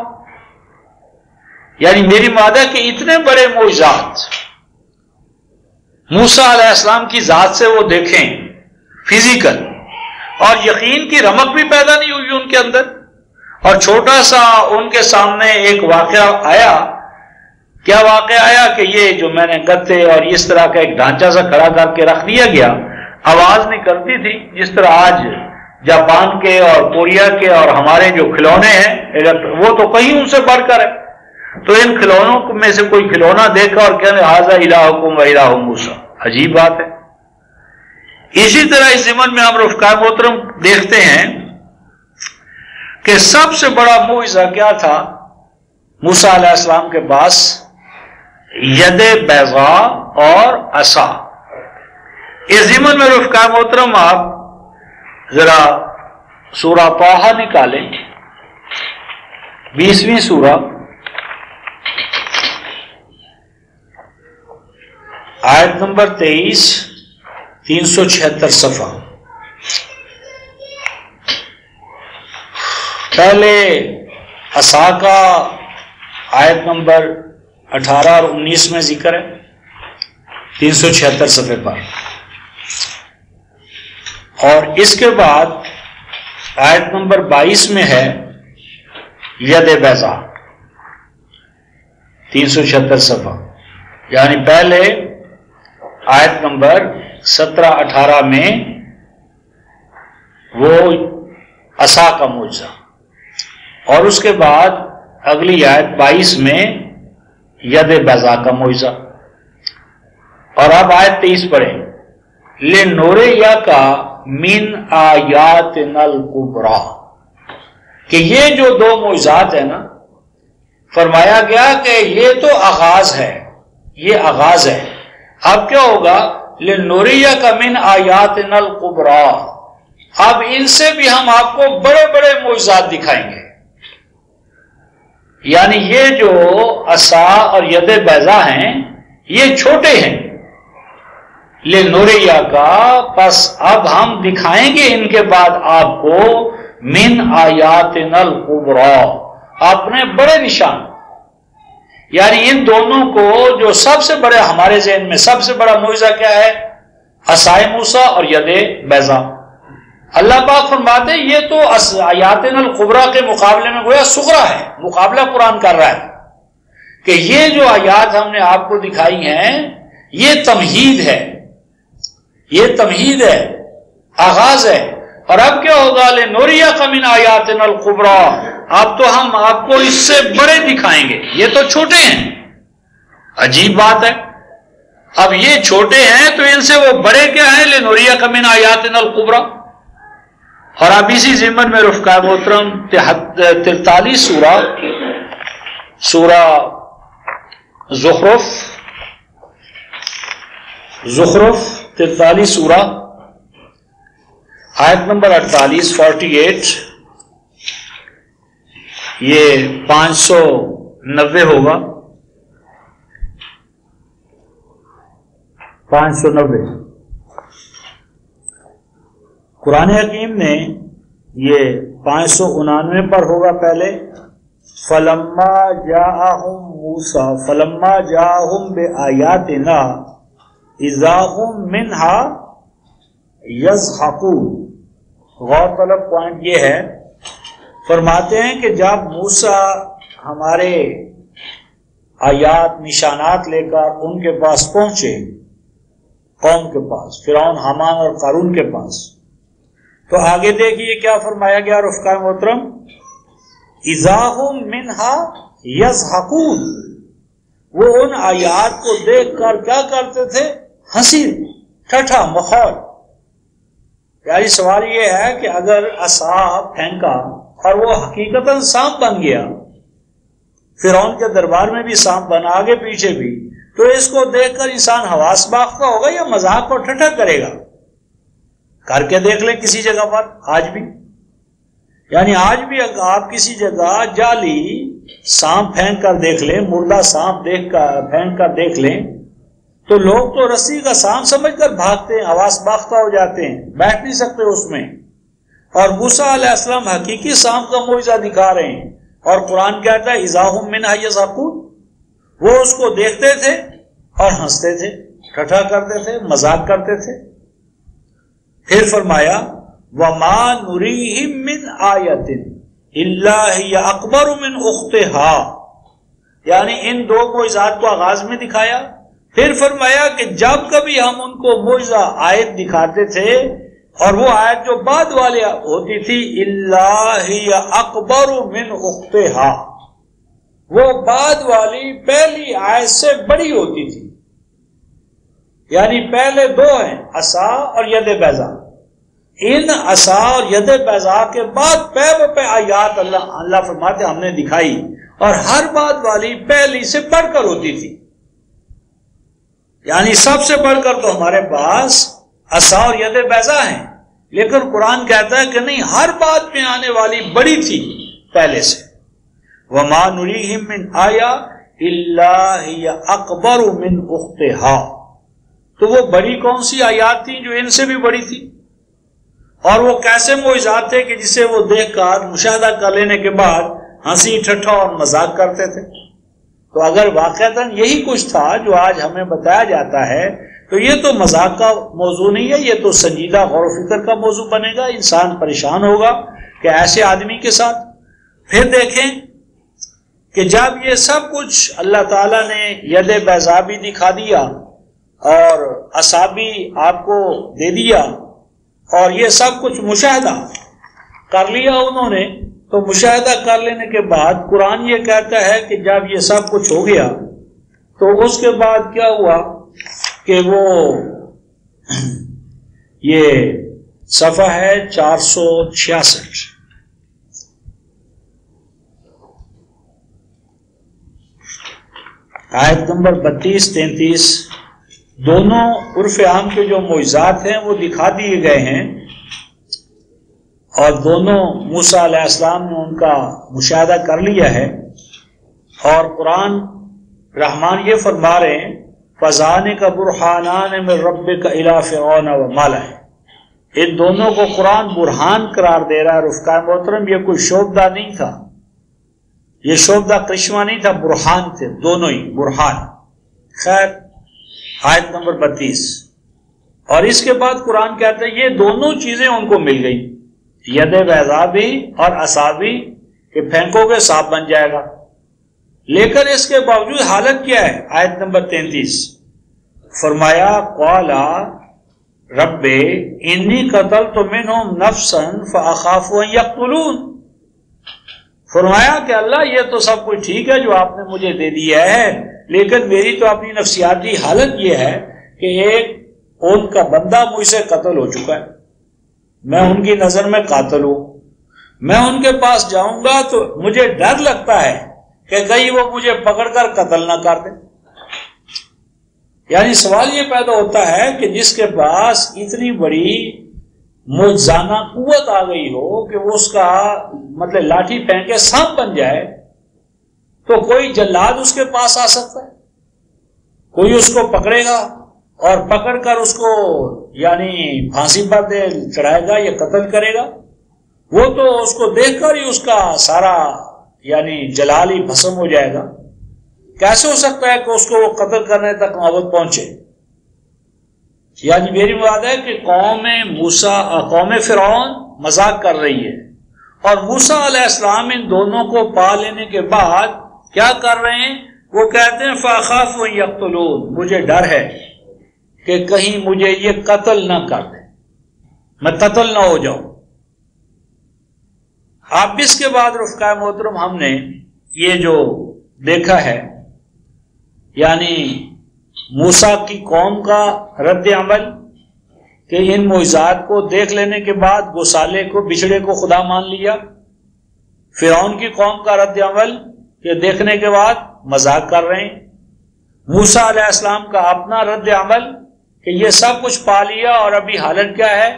S1: یعنی میری مادہ کہ اتنے بڑے معجزات موسیٰ علیہ السلام کی ذات سے وہ دیکھیں فزیکل، اور یقین کی رمق بھی پیدا نہیں ہوئی ان کے اندر، اور چھوٹا سا ان کے سامنے ایک واقعہ آیا۔ کیا واقعہ آیا کہ یہ جو میں نے گتے اور اس طرح کا ایک ڈھانچہ سا کھڑا کر کے رکھ دیا گیا، آواز نکلتی تھی، جس طرح آج جاپان کے اور کوریا کے اور ہمارے جو کھلونے ہیں وہ تو کہیں ان سے بڑھ کر ہے۔ تو ان کھلونوں میں سے کوئی کھلونا دیکھا اور کہنے ھذا الہکم و الہ موسیٰ، عجیب بات ہے۔ اسی طرح اس ضمن میں ہم رفقائے محترم دیکھتے ہیں کہ سب سے بڑا معجزہ کیا تھا موسیٰ علیہ السلام کے پاس؟ ید بیضاء اور عصا۔ اس ضمن میں رفقائے محترم آپ ذرا سورہ طٰہٰ نکالیں، 20ویں سورہ، آیت نمبر 23، 376 صفحہ۔ پہلے عصا کا آیت نمبر 18 اور 19 میں ذکر ہے، 376 صفحے پر، اور اس کے بعد آیت نمبر 22 میں ہے ید بیضاء، 376 صفحہ۔ یعنی پہلے آیت نمبر 17-18 میں وہ عصا کا معجزہ، اور اس کے بعد اگلی آیت 22 میں ید بیضاء کا معجزہ، اور اب آیت 23 پڑھیں، لِنُرِیَکَ مِنْ آیاتِنَا الْکُبْریٰ، کہ یہ جو 2 معجزات ہیں نا، فرمایا گیا کہ یہ تو آغاز ہے، یہ آغاز ہے۔ اب کیا ہوگا؟ لِنُرِیَکَ مِنْ آیاتِنَا الْکُبْریٰ، اب ان سے بھی ہم آپ کو بڑے بڑے معجزات دکھائیں گے۔ یعنی یہ جو عصا اور ید بیضاء ہیں یہ چھوٹے ہیں، لِنُرِیَکَ، پس اب ہم دکھائیں گے ان کے بعد آپ کو من آیاتنا الکبریٰ، اپنے بڑے نشان. یعنی ان دونوں کو جو سب سے بڑے ہمارے ذہن میں سب سے بڑا معجزہ کیا ہے؟ عصائے موسیٰ اور ید بیضاء. اللہ پاک فرماتے ہیں یہ تو آیاتنا الکبریٰ کے مقابلے میں گویا صغریٰ ہے. مقابلہ قرآن کر رہا ہے کہ یہ جو آیات ہم نے آپ کو دکھائی ہیں یہ تمہید ہے، یہ تمہید ہے، آغاز ہے. اور اب کیا ہوگا؟ لنریک من آیاتنا الکبریٰ، اب تو ہم آپ کو اس سے بڑے دکھائیں گے. یہ تو چھوٹے ہیں. عجیب بات ہے، اب یہ چھوٹے ہیں تو ان سے وہ بڑے کیا ہیں؟ لنریک من آیاتنا الکبریٰ. اور اب اسی ضمن میں رفقا محترم 43 سورہ زخرف 43 سورہ آیت نمبر 48 48 یہ 590 ہوگا. 590 قرآن حکیم نے یہ 599 پر ہوگا پہلے. فلما جاءہم موسیٰ فلما جاءہم بآیاتنا اذا ہم منہا یضحکون. غور طلب پوائنٹ یہ ہے، فرماتے ہیں کہ جب موسیٰ ہمارے آیات نشانات لے کر ان کے پاس پہنچے، قوم کے پاس، فرعون حامان اور قارون کے پاس، تو آگے دیکھیے کیا فرمایا گیا رفقا محترم، اذا ہم منہا یضحکون. وہ ان آیات کو دیکھ کر کیا کرتے تھے؟ ہنسی، ٹھٹھا، مخول. یعنی سوال یہ ہے کہ اگر عصا پھینکا اور وہ حقیقتاً سانپ بن گیا، فرعون کے دربار میں بھی سانپ بنا، آگے پیچھے بھی، تو اس کو دیکھ کر انسان حواس باختہ ہوگا یا مذاق اور ٹھٹھا کرے گا؟ کر کے دیکھ لیں کسی جگہ پر آج بھی. یعنی آج بھی اگر آپ کسی جگہ جعلی سانپ پھینک کر دیکھ لیں، مردہ سانپ پھینک کر دیکھ لیں، تو لوگ تو رسی کا سانپ سمجھ کر بھاگتے ہیں، حواس باختہ ہو جاتے ہیں، بیٹھ نہیں سکتے اس میں. اور موسیٰ علیہ السلام حقیقی سانپ کا معجزہ دکھا رہے ہیں، اور قرآن کہتا ہے اذا ہم منہا یضحکون. وہ اس کو دیکھتے تھے اور ہنستے تھے، ٹھٹھا کرتے تھے، مذاق کرتے تھے. پھر فرمایا وَمَا نُرِيهِم مِّنْ آیَةٍ إِلَّا هِيَ أَکْبَرُ مِنْ أُخْتِهَا. یعنی ان دو معجزات کو آغاز میں دکھایا، پھر فرمایا کہ جب کبھی ہم ان کو معجزہ آیت دکھاتے تھے اور وہ آیت جو بعد والی ہوتی تھی إِلَّا هِيَ أَکْبَرُ مِنْ أُخْتِهَا، وہ بعد والی پہلی آیت سے بڑی ہوتی تھی. یعنی پہلے دو ہیں، عصا اور ید بیضاء. ان عصا اور ید بیضاء کے بعد پے بپے آیات اللہ فرماتے ہم نے دکھائی، اور ہر بعد والی پہلی سے بڑھ کر ہوتی تھی. یعنی سب سے بڑھ کر تو ہمارے پاس عصا اور ید بیضاء ہیں، لیکن قرآن کہتا ہے کہ نہیں، ہر بات میں آنے والی بڑی تھی پہلے سے. وَمَا نُرِيهِم مِّنْ آیَةٍ إِلَّا هِيَ أَکْبَرُ مِنْ أُخْتِهَا. تو وہ بڑی کون سی آیات تھی جو ان سے بھی بڑی تھی؟ اور وہ کیسے معجزات تھے کہ جسے وہ دیکھ کر مشاہدہ کر لینے کے بعد ہنسی ٹھٹھا اور مذاق کرتے تھے؟ تو اگر واقعتاً یہی کچھ تھا جو آج ہمیں بتایا جاتا ہے تو یہ تو مذاق کا موضوع نہیں ہے، یہ تو سنجیدہ غور و فکر کا موضوع بنے گا. انسان پریشان ہوگا کہ ایسے آدمی کے ساتھ. پھر دیکھیں کہ جب یہ سب کچھ اللہ تعالیٰ نے ید بیضاء بھی دکھا دیا اور عصا بھی آپ کو دے دیا اور یہ سب کچھ مشاہدہ کر لیا انہوں نے، تو مشاہدہ کر لینے کے بعد قرآن یہ کہتا ہے کہ جب یہ سب کچھ ہو گیا تو اس کے بعد کیا ہوا کہ وہ یہ صفحہ ہے 466، آیت نمبر 32-33، دونوں عرف عام کے جو معجزات ہیں وہ دکھا دیے گئے ہیں، اور دونوں موسیٰ علیہ السلام نے ان کا مشاہدہ کر لیا ہے. اور قرآن رحمان یہ فرما رہے ہیں فَذَانِكَ بُرْحَانَانِ مِن رَبِّكَ إِلَىٰ فِرْعَوْنَ وَمَلَئِهِ. ان دونوں کو قرآن برہان قرار دے رہا ہے. رفقا محترم، یہ کوئی شوبدہ نہیں تھا، یہ شوبدہ کرشمہ نہیں تھا، برہان تھے دونوں ہی، برہان۔ خیر، آیت نمبر 32، اور اس کے بعد قرآن کہتا ہے یہ دونوں چیزیں ان کو مل گئی، ید بیضاء بھی اور عصا بھی، کہ پھینکو گے سانپ بن جائے گا۔ لیکن اس کے باوجود حالت کیا ہے؟ آیت نمبر 33، فرمایا قالا رب انی قتلت منہم نفسا فاخاف ان یقتلون، فرمایا کہ اللہ یہ تو سب کچھ ٹھیک ہے جو آپ نے مجھے دے دیا ہے، لیکن میری تو اپنی نفسیاتی حالت یہ ہے کہ ایک ان کا بندہ مجھ سے قتل ہو چکا ہے، میں ان کی نظر میں قاتل ہوں، میں ان کے پاس جاؤں گا تو مجھے ڈر لگتا ہے کہ کہیں وہ مجھے پکڑ کر قتل نہ کر دیں۔ یعنی سوال یہ پیدا ہوتا ہے کہ جس کے پاس اتنی بڑی معجزانہ قوت آ گئی ہو کہ وہ اس کا مطلب لاٹھی پھینک کے سانپ بن جائے، تو کوئی جلاد اس کے پاس آ سکتا ہے، کوئی اس کو پکڑے گا اور پکڑ کر اس کو یعنی پھانسی پر دے چڑھائے گا یا قتل کرے گا، وہ تو اس کو دیکھ کر ہی اس کا سارا یعنی جلال ہی بھسم ہو جائے گا۔ کیسے ہو سکتا ہے کہ اس کو وہ قتل کرنے تک نوبت پہنچے؟ یعنی میری بات ہے کہ قوم فرعون مذاق کر رہی ہے، اور موسیٰ علیہ السلام ان دونوں کو پا لینے کے بعد کیا کر رہے ہیں؟ وہ کہتے ہیں فاخاف ان یقتلون، مجھے ڈر ہے کہ کہیں مجھے یہ قتل نہ کر دیں، میں قتل نہ ہو جاؤں۔ اب اس کے بعد رفقائے محترم ہم نے یہ جو دیکھا ہے یعنی موسیٰ کی قوم کا رد عمل کہ ان معجزات کو دیکھ لینے کے بعد گوسالے کو بچھڑے کو خدا مان لیا، فرعون کی قوم کا رد عمل کہ دیکھنے کے بعد مذاق کر رہے ہیں، موسیٰ علیہ السلام کا اپنا رد عمل کہ یہ سب کچھ پا لیا اور ابھی حالت کیا ہے؟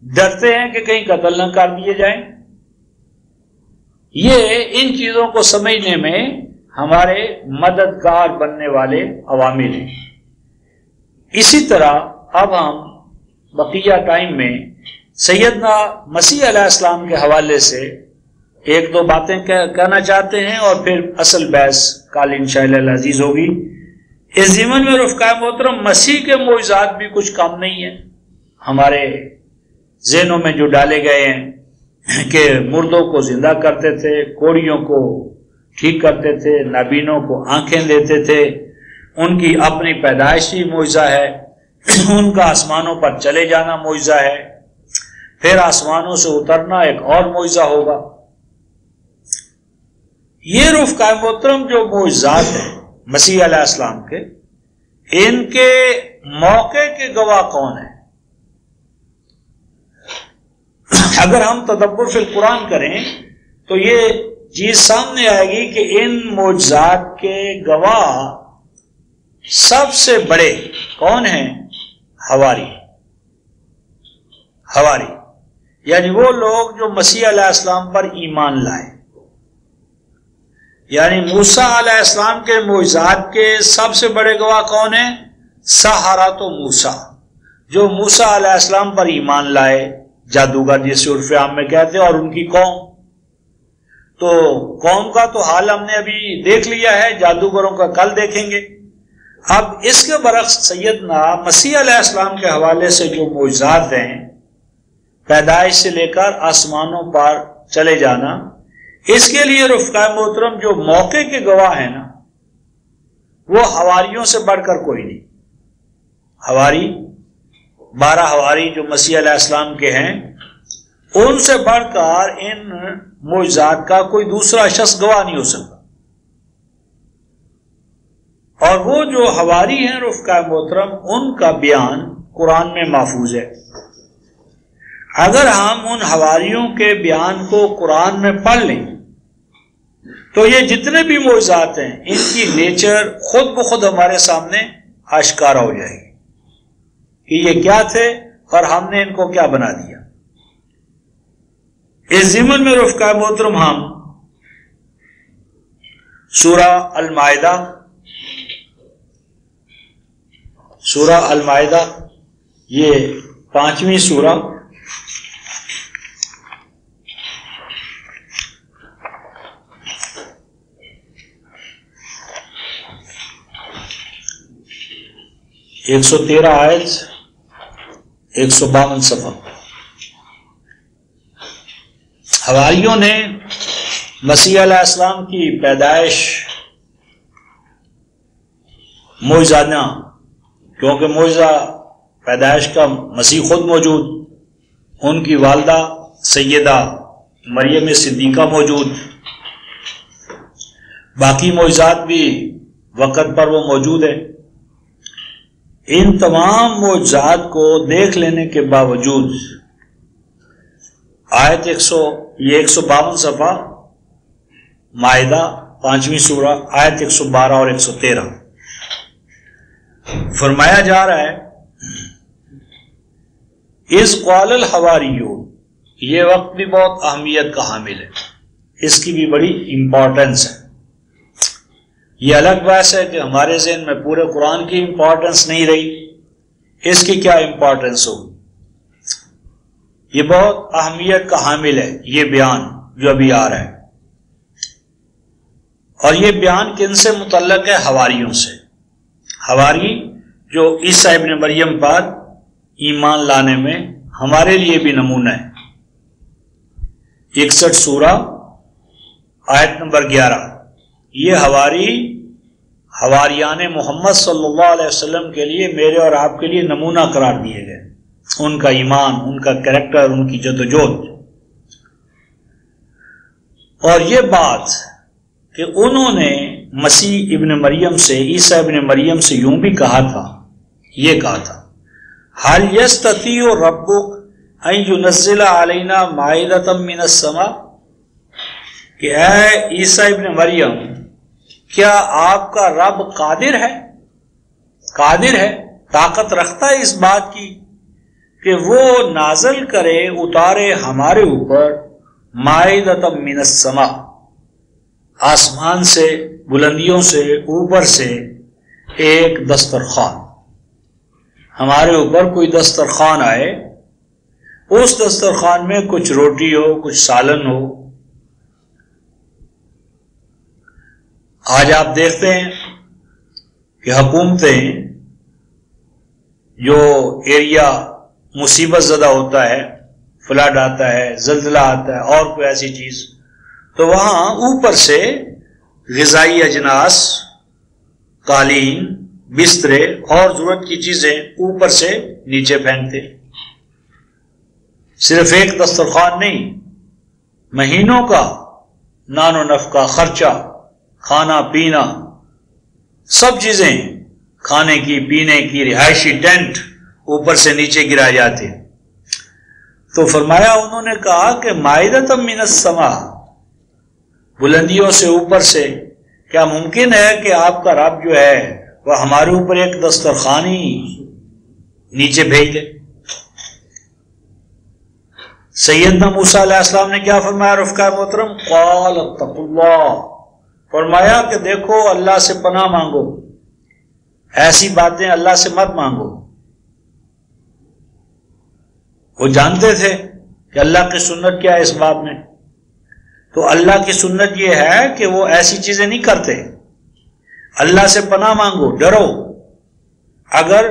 S1: ڈرتے ہیں کہ کہیں قتل نہ کر دیے جائیں۔ یہ ان چیزوں کو سمجھنے میں ہمارے مددگار بننے والے عوامل ہیں۔ اسی طرح اب ہم بقیہ ٹائم میں سیدنا مسیح علیہ السلام کے حوالے سے ایک دو باتیں کہنا چاہتے ہیں اور پھر اصل بحث کل انشاءاللہ العزیز ہوگی۔ اس ضمن میں رفقائے محترم مسیح کے معجزات بھی کچھ کم نہیں ہیں، ہمارے ذہنوں میں جو ڈالے گئے ہیں کہ مردوں کو زندہ کرتے تھے، کوڑیوں کو ٹھیک کرتے تھے، نابینوں کو آنکھیں دیتے تھے، ان کی اپنی پیدائشی معجزہ ہے، ان کا آسمانوں پر چلے جانا معجزہ ہے، پھر آسمانوں سے اترنا ایک اور معجزہ ہوگا۔ یہ رفقائے محترم جو معجزات ہیں مسیح علیہ السلام کے، ان کے موقع کے گواہ کون ہیں؟ اگر ہم تدبر فی القرآن کریں تو یہ چیز سامنے آئے گی کہ ان معجزات کے گواہ سب سے بڑے کون ہیں؟ حواری، یعنی وہ لوگ جو مسیح علیہ السلام پر ایمان لائے۔ یعنی موسیٰ علیہ السلام کے معجزات کے سب سے بڑے گواہ کون ہیں؟ سحرۃ موسیٰ، جو موسیٰ علیہ السلام پر ایمان لائے، جادوگر جسے عرف عام میں کہتے ہیں، اور ان کی قوم۔ تو قوم کا تو حال ہم نے ابھی دیکھ لیا ہے، جادوگروں کا کل دیکھیں گے۔ اب اس کے برعکس سیدنا مسیح علیہ السلام کے حوالے سے جو معجزات ہیں، پیدائش سے لے کر آسمانوں پر چلے جانا، اس کے لیے رفقائے محترم جو موقع کے گواہ ہیں نا، وہ حواریوں سے بڑھ کر کوئی نہیں۔ حواری 12 حواری جو مسیح علیہ السلام کے ہیں، ان سے بڑھ کر ان معجزات کا کوئی دوسرا شخص گواہ نہیں ہو سکتا۔ اور وہ جو حواری ہیں رفقائے محترم، ان کا بیان قرآن میں محفوظ ہے۔ اگر ہم ان حواریوں کے بیان کو قرآن میں پڑھ لیں تو یہ جتنے بھی معجزات ہیں، ان کی نیچر خود بخود ہمارے سامنے آشکارا ہو جائے گی کہ یہ کیا تھے اور ہم نے ان کو کیا بنا دیا۔ اس ضمن میں رفقائے محترم ہم سورہ المائدہ یہ 5ویں سورہ، 113 آیت 152 صفحہ. حواریوں نے مسیح علیہ السلام کی پیدائش معجزانہ، کیونکہ معجزہ پیدائش کا مسیح خود موجود، ان کی والدہ سیدہ مریم صدیقہ موجود، باقی معجزات بھی وقت پر وہ موجود ہے. ان تمام معجزات کو دیکھ لینے کے باوجود آیت 152 صفحہ مائدہ 5ویں سورہ آیت 112 اور 113 فرمایا جا رہا ہے اذ قال الحواریون. یہ وقت بھی بہت اہمیت کا حامل ہے، اس کی بھی بڑی امپورٹنس ہے. یہ الگ بحث ہے کہ ہمارے ذہن میں پورے قرآن کی امپورٹنس نہیں رہی، اس کی کیا امپورٹنس ہوگی. یہ بہت اہمیت کا حامل ہے یہ بیان جو ابھی آ رہا ہے، اور یہ بیان کن سے متعلق ہے؟ حواریوں سے. حواری جو عیسیٰ ابن مریم پر ایمان لانے میں ہمارے لیے بھی نمونہ ہے. 61 سورہ آیت نمبر 11. یہ حواریان محمد صلی اللہ علیہ وسلم کے لیے، میرے اور آپ کے لیے نمونہ قرار دیے گئے. ان کا ایمان، ان کا کریکٹر، ان کی جدوجہد. اور یہ بات کہ انہوں نے مسیح ابن مریم سے، عیسیٰ ابن مریم سے یوں بھی کہا تھا، یہ کہا تھا هل يستطيع ربك ان ينزل علينا مائدة من السماء، کہ اے عیسیٰ ابن مریم کیا آپ کا رب قادر ہے، طاقت رکھتا ہے اس بات کی کہ وہ نازل کرے، اتارے ہمارے اوپر مائدة من السماء، آسمان سے، بلندیوں سے، اوپر سے ایک دسترخوان، ہمارے اوپر کوئی دسترخوان آئے، اس دسترخوان میں کچھ روٹی ہو، کچھ سالن ہو. آج آپ دیکھتے ہیں کہ حکومتیں جو ایریا مصیبت زدہ ہوتا ہے، فلڈ آتا ہے، زلزلہ آتا ہے اور کوئی ایسی چیز، تو وہاں اوپر سے غذائی اجناس، قالین، بسترے اور ضرورت کی چیزیں اوپر سے نیچے پھینکتے. صرف ایک دسترخوان نہیں، مہینوں کا نان و نفقہ خرچہ، کھانا پینا، سب چیزیں، کھانے کی، پینے کی، رہائشی ٹینٹ اوپر سے نیچے گرائے جاتے. تو فرمایا، انہوں نے کہا کہ مائدۃ من السماء، بلندیوں سے، اوپر سے، کیا ممکن ہے کہ آپ کا رب جو ہے وہ ہمارے اوپر ایک دسترخوان ہی نیچے بھیج دے؟ سیدنا موسیٰ علیہ السلام نے کیا فرمایا رفقا محترم؟ قال اتقوا اللہ، فرمایا کہ دیکھو اللہ سے پناہ مانگو، ایسی باتیں اللہ سے مت مانگو. وہ جانتے تھے کہ اللہ کی سنت کیا ہے اس بات میں. تو اللہ کی سنت یہ ہے کہ وہ ایسی چیزیں نہیں کرتے. اللہ سے پناہ مانگو، ڈرو، اگر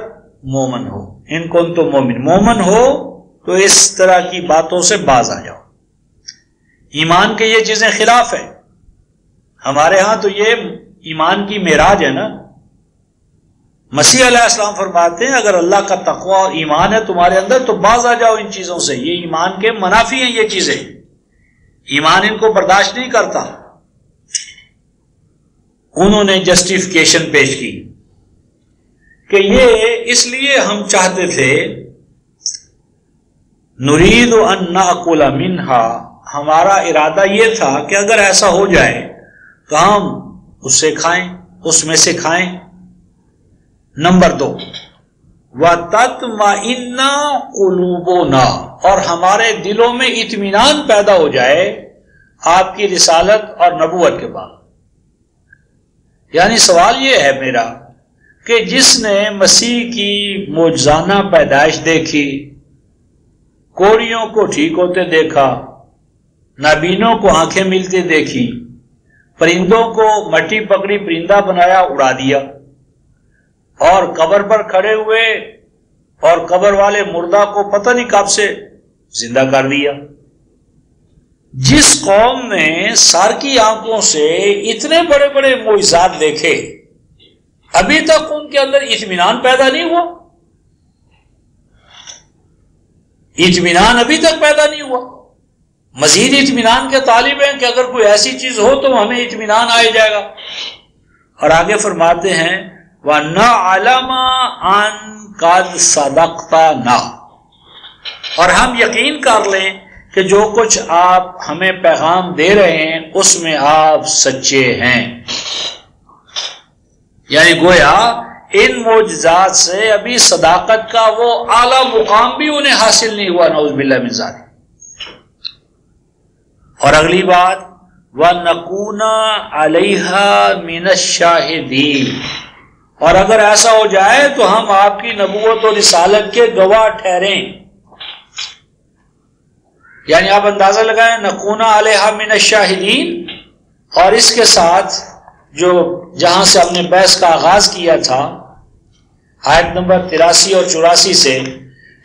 S1: مومن ہو، ان کن تو مومن ہو تو اس طرح کی باتوں سے باز آ جاؤ. ایمان کے یہ چیزیں خلاف ہے. ہمارے ہاں تو یہ ایمان کی معراج ہے نا. مسیح علیہ السلام فرماتے ہیں اگر اللہ کا تقوی اور ایمان ہے تمہارے اندر تو باز آ جاؤ ان چیزوں سے. یہ ایمان کے منافی ہیں یہ چیزیں، ایمان ان کو برداشت نہیں کرتا. انہوں نے جسٹیفیکیشن پیش کی کہ یہ اس لیے ہم چاہتے تھے، نرید ان ناکل منہا، ہمارا ارادہ یہ تھا کہ اگر ایسا ہو جائے تو ہم اس سے کھائیں، اس میں سے کھائیں. نمبر 2، وَتَطْمَئِنَّ قُلُوبُنَا، اور ہمارے دلوں میں اطمینان پیدا ہو جائے آپ کی رسالت اور نبوت کے بعد. یعنی سوال یہ ہے میرا کہ جس نے مسیح کی معجزانہ پیدائش دیکھی، کوڑیوں کو ٹھیک ہوتے دیکھا، نابینوں کو آنکھیں ملتے دیکھی، پرندوں کو مٹی پکڑی پرندہ بنایا اڑا دیا، اور قبر پر کھڑے ہوئے اور قبر والے مردہ کو پتہ نہیں کب سے زندہ کر دیا. جس قوم نے سر کی آنکھوں سے اتنے بڑے بڑے معجزات دیکھے، ابھی تک ان کے اندر اطمینان پیدا نہیں ہوا. اطمینان ابھی تک پیدا نہیں ہوا. مزید اطمینان کے طالب ہیں کہ اگر کوئی ایسی چیز ہو تو ہمیں اطمینان آ جائے گا. اور آگے فرماتے ہیں وَنَعْلَمَ أَن قَدْ صَدَقْتَنَا، اور ہم یقین کر لیں کہ جو کچھ آپ ہمیں پیغام دے رہے ہیں اس میں آپ سچے ہیں. یعنی گویا ان معجزات سے ابھی صداقت کا وہ اعلیٰ مقام بھی انہیں حاصل نہیں ہوا، نعوذ باللہ من ذالک. اور اگلی بات وَنَكُونَ عَلَيْهَا مِنَ الشَّاهِدِينَ، اور اگر ایسا ہو جائے تو ہم آپ کی نبوت اور رسالت کے گواہ ٹھہریں. یعنی آپ اندازہ لگائیں نَكُونَ عَلَيْهَا مِنَ الشَّاهِدِينَ، اور اس کے ساتھ جو جہاں سے ہم نے بحث کا آغاز کیا تھا آیت نمبر 83 اور 84 سے،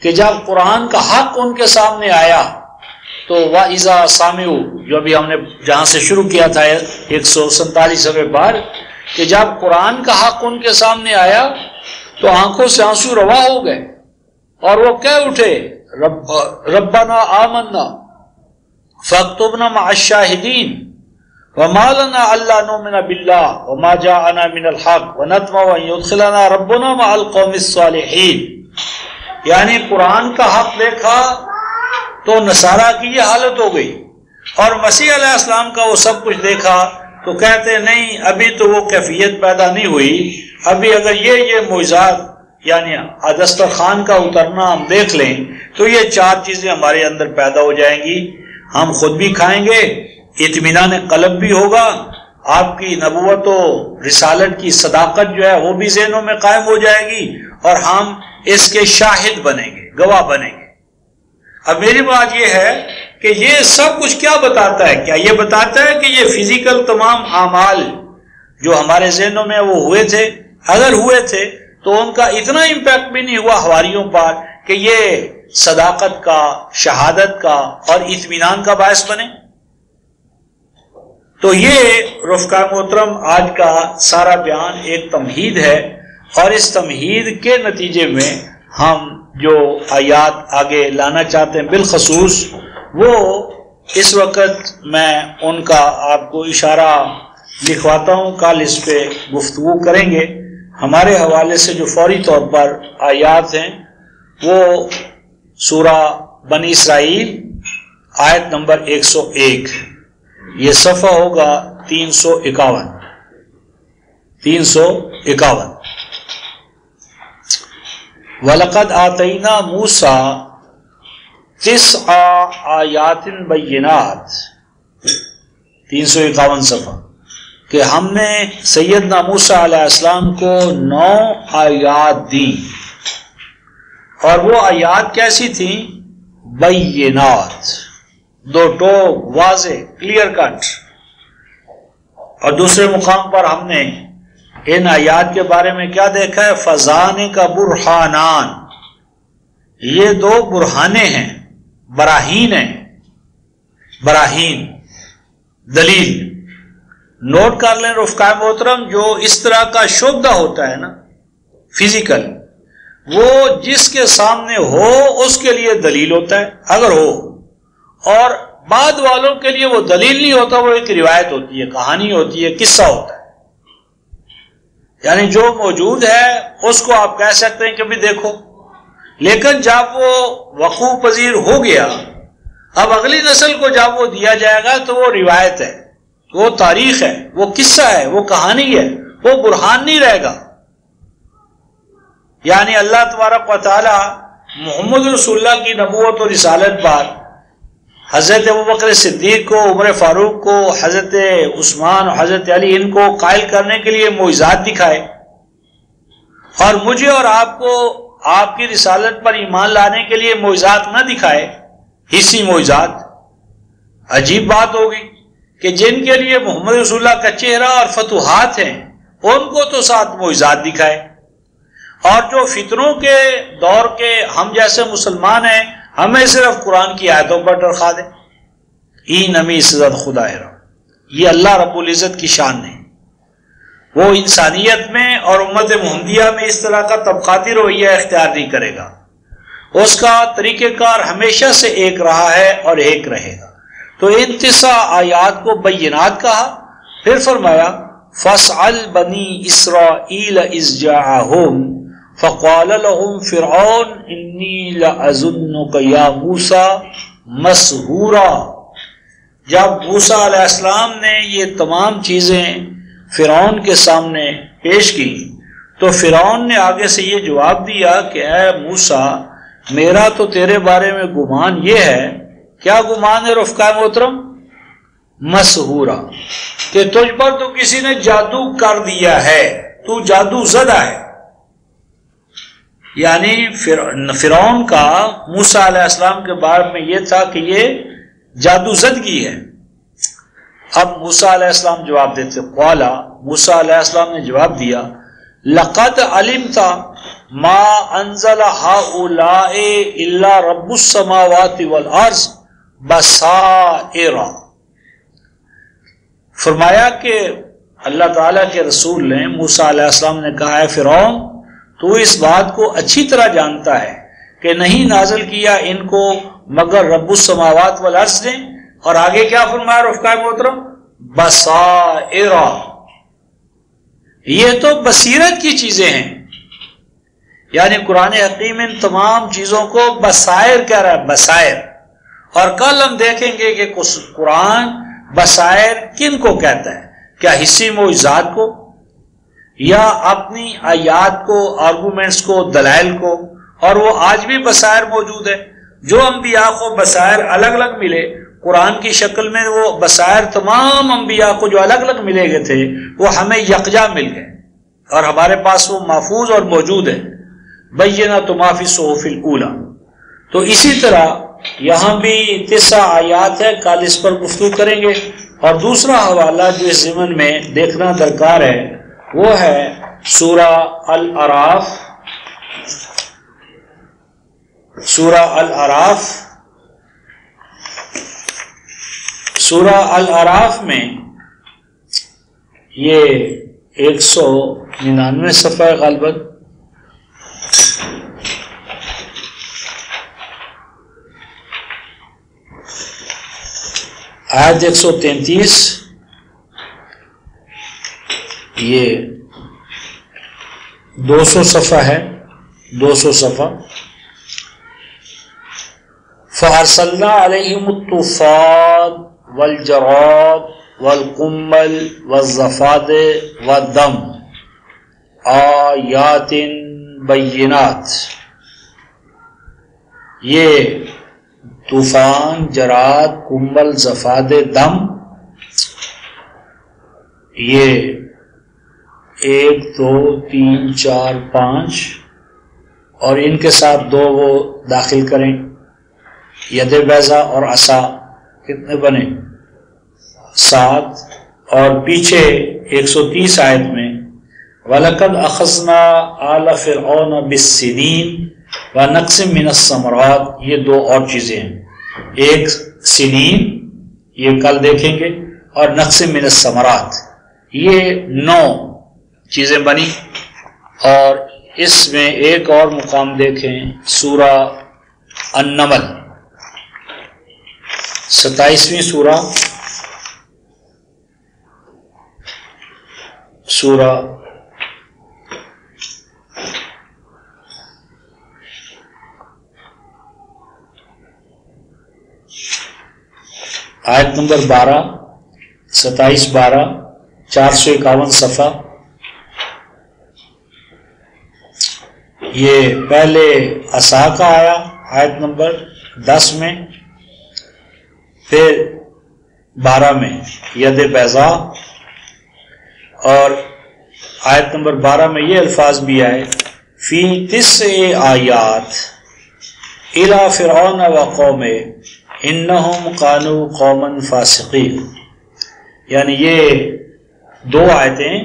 S1: کہ جب قرآن کا حق ان کے سامنے آیا تو وَإِذَا سَمِعُوا، جو ابھی ہم نے جہاں سے شروع کیا تھا 147 صفحے پر، کہ جب قرآن کا حق ان کے سامنے آیا تو آنکھوں سے آنسو روا ہو گئے اور وہ کہہ اٹھے ربنا آمنا فاکتبنا مع الشاہدین وما لنا الا نؤمن باللہ وما جاءنا من الحق ونطمع ان يدخلنا ربنا مع القوم الصالحین. یعنی قرآن کا حق دیکھا تو نصارہ کی یہ حالت ہو گئی، اور مسیح علیہ السلام کا وہ سب کچھ دیکھا تو کہتے نہیں ابھی تو وہ کیفیت پیدا نہیں ہوئی، ابھی اگر یہ معجزات یعنی دسترخوان کا اترنا ہم دیکھ لیں تو یہ 4 چیزیں ہمارے اندر پیدا ہو جائیں گی، ہم خود بھی کھائیں گے، اطمینان قلب بھی ہوگا، آپ کی نبوت و رسالت کی صداقت جو ہے وہ بھی ذہنوں میں قائم ہو جائے گی، اور ہم اس کے شاہد بنیں گے، گواہ بنیں گے. اب میری بات یہ ہے کہ یہ سب کچھ کیا بتاتا ہے؟ کیا یہ بتاتا ہے کہ یہ فزیکل تمام اعمال جو ہمارے ذہنوں میں وہ ہوئے تھے، اگر ہوئے تھے تو ان کا اتنا امپیکٹ بھی نہیں ہوا ہواریوں پر کہ یہ صداقت کا، شہادت کا اور اطمینان کا باعث بنے؟ تو یہ رفقا محترم آج کا سارا بیان ایک تمہید ہے، اور اس تمہید کے نتیجے میں ہم جو آیات آگے لانا چاہتے ہیں بالخصوص وہ اس وقت میں ان کا آپ کو اشارہ لکھواتا ہوں، کل اس پہ گفتگو کریں گے. ہمارے حوالے سے جو فوری طور پر آیات ہیں وہ سورہ بنی اسرائیل آیت نمبر 101، یہ صفحہ ہوگا 351. وَلَقَدْ آتَيْنَا مُوسَىٰ 9 آیات بینات، 351 صفحہ، کہ ہم نے سیدنا موسیٰ علیہ السلام کو 9 آیات دی، اور وہ آیات کیسی تھیں؟ بینات، 2 ٹوک، واضح، کلیئر کٹ. اور دوسرے مقام پر ہم نے ان آیات کے بارے میں کیا دیکھا ہے؟ فَذَانِ کا برہانان، یہ 2 برہانے ہیں، براہین ہیں، براہین، دلیل. نوٹ کر لیں رفقا محترم، جو اس طرح کا شبہ ہوتا ہے نا فزیکل، وہ جس کے سامنے ہو اس کے لیے دلیل ہوتا ہے اگر ہو، اور بعد والوں کے لیے وہ دلیل نہیں ہوتا، وہ ایک روایت ہوتی ہے، کہانی ہوتی ہے، قصہ ہوتا ہے. یعنی جو موجود ہے اس کو آپ کہہ سکتے ہیں کہ بھی دیکھو، لیکن جب وہ وقوع پذیر ہو گیا، اب اگلی نسل کو جب وہ دیا جائے گا تو وہ روایت ہے، وہ تاریخ ہے، وہ قصہ ہے، وہ کہانی ہے، وہ برہان نہیں رہے گا. یعنی اللہ تبارک و تعالی محمد رسول اللہ کی نبوت اور رسالت پر حضرت ابوبکر صدیق کو، عمر فاروق کو، حضرت عثمان اور حضرت علی ان کو قائل کرنے کے لیے معجزات دکھائے، اور مجھے اور آپ کو آپ کی رسالت پر ایمان لانے کے لیے معجزات نہ دکھائے، حصی معجزات. عجیب بات ہوگی کہ جن کے لیے محمد رسول اللہ کا چہرہ اور فتوحات ہیں ان کو تو ساتھ معجزات دکھائے. اور جو فتنوں کے دور کے ہم جیسے مسلمان ہیں ہمیں صرف قرآن کی آیتوں پر ڈرخا دیں. ای نمی سزد خدا ہے. یہ اللہ رب العزت کی شان ہے. وہ انسانیت میں اور امت محمدیہ میں اس طرح کا طبقاتی رویہ اختیار نہیں کرے گا. اس کا طریقہ کار ہمیشہ سے ایک رہا ہے اور ایک رہے گا. تو ان 9 آیات کو بینات کہا. پھر فرمایا فَاسْأَلْ بَنِي إِسْرَائِيلَ إِذْ جَاءَهُمْ فَقَالَ لَهُمْ فِرْعَوْنُ إِنِّي لَأَظُنُّكَ يَا مُوسَىٰ مَسْحُورًا. جب موسیٰ علیہ السلام نے یہ تمام چیزیں فرعون کے سامنے پیش کی تو فرعون نے آگے سے یہ جواب دیا کہ اے موسیٰ میرا تو تیرے بارے میں گمان یہ ہے. کیا گمان ہے رفقائے محترم؟ مسحورا، کہ تجھ پر تو کسی نے جادو کر دیا ہے، تو جادو زدہ ہے. یعنی فرعون کا موسیٰ علیہ السلام کے بارے میں یہ تھا کہ یہ جادو زدگی ہے. اب موسیٰ علیہ السلام جواب دیتے. قالا، موسیٰ علیہ السلام نے جواب دیا لقد علمت ما انزل هؤلاء الا رب السماوات والارض بصائر. فرمایا کہ اللہ تعالیٰ کے رسول نے موسیٰ علیہ السلام نے کہا ہے فرعون تو اس بات کو اچھی طرح جانتا ہے کہ نہیں نازل کیا ان کو مگر رب السماوات والارض نے. اور آگے کیا فرمایا رفقائے محترم؟ بصائر. یہ تو بصیرت کی چیزیں ہیں. یعنی قرآن حکیم ان تمام چیزوں کو بصائر کہہ رہا ہے، بصائر. اور کل ہم دیکھیں گے کہ قرآن بصائر کن کو کہتا ہے، کیا حصی معجزات کو یا اپنی آیات کو، آرگومنٹس کو، دلائل کو. اور وہ آج بھی بصائر موجود ہے. جو انبیاء کو بصائر الگ الگ ملے قرآن کی شکل میں، وہ بصائر تمام انبیاء کو جو الگ الگ ملے گئے تھے وہ ہمیں یکجا مل گئے اور ہمارے پاس وہ محفوظ اور موجود ہے. بینۃ ما فی الصحف الاولی. تو اسی طرح یہاں بھی 9 آیات ہے. کل اس پر گفتگو کریں گے. اور دوسرا حوالہ جو اس ضمن میں دیکھنا درکار ہے وہ ہے سورہ الاعراف. سورہ الاعراف، سورہ الاعراف میں یہ 199 صفحہ غالباً. آیت 133 یہ 200 صفحہ ہے، 200 صفحہ. فَأَرْسَلْنَا عَلَيْهِمُ الطُّوفَانَ وَالْجَرَادَ وَالْقُمَّلَ وَالضَّفَادِعَ وَالدَّمَ آیاتٍ بَیِّنَاتٍ. یہ طوفان، جراد، کمبل، ضفادع، دم، یہ 1 2 3 4 5 اور ان کے ساتھ 2 وہ داخل کریں، ید بیضا اور عصا. کتنے بنے؟ 7. اور پیچھے 130 آیت میں وَلَقَدْ أَخَذْنَا آلَ فِرْعَوْنَ بِالسِّنِينَ وَنَقْصٍ مِّنَ الثَّمَرَاتِ. یہ 2 اور چیزیں ہیں. ایک سنین، یہ کل دیکھیں گے، اور نقص من الثمرات، یہ 9 چیزیں بنی. اور اس میں ایک اور مقام دیکھیں سورہ النمل، 27ویں سورہ، سورہ آیت نمبر 12، 27-12، 451 صفحہ. یہ پہلے عصا کا آیا آیت نمبر 10 میں، پھر 12 میں ید بیضا، اور آیت نمبر 12 میں یہ الفاظ بھی آئے فی 9 آیات الی فرعون وقومہ انہم کانوا قوما فاسقین. یعنی یہ 2 آیتیں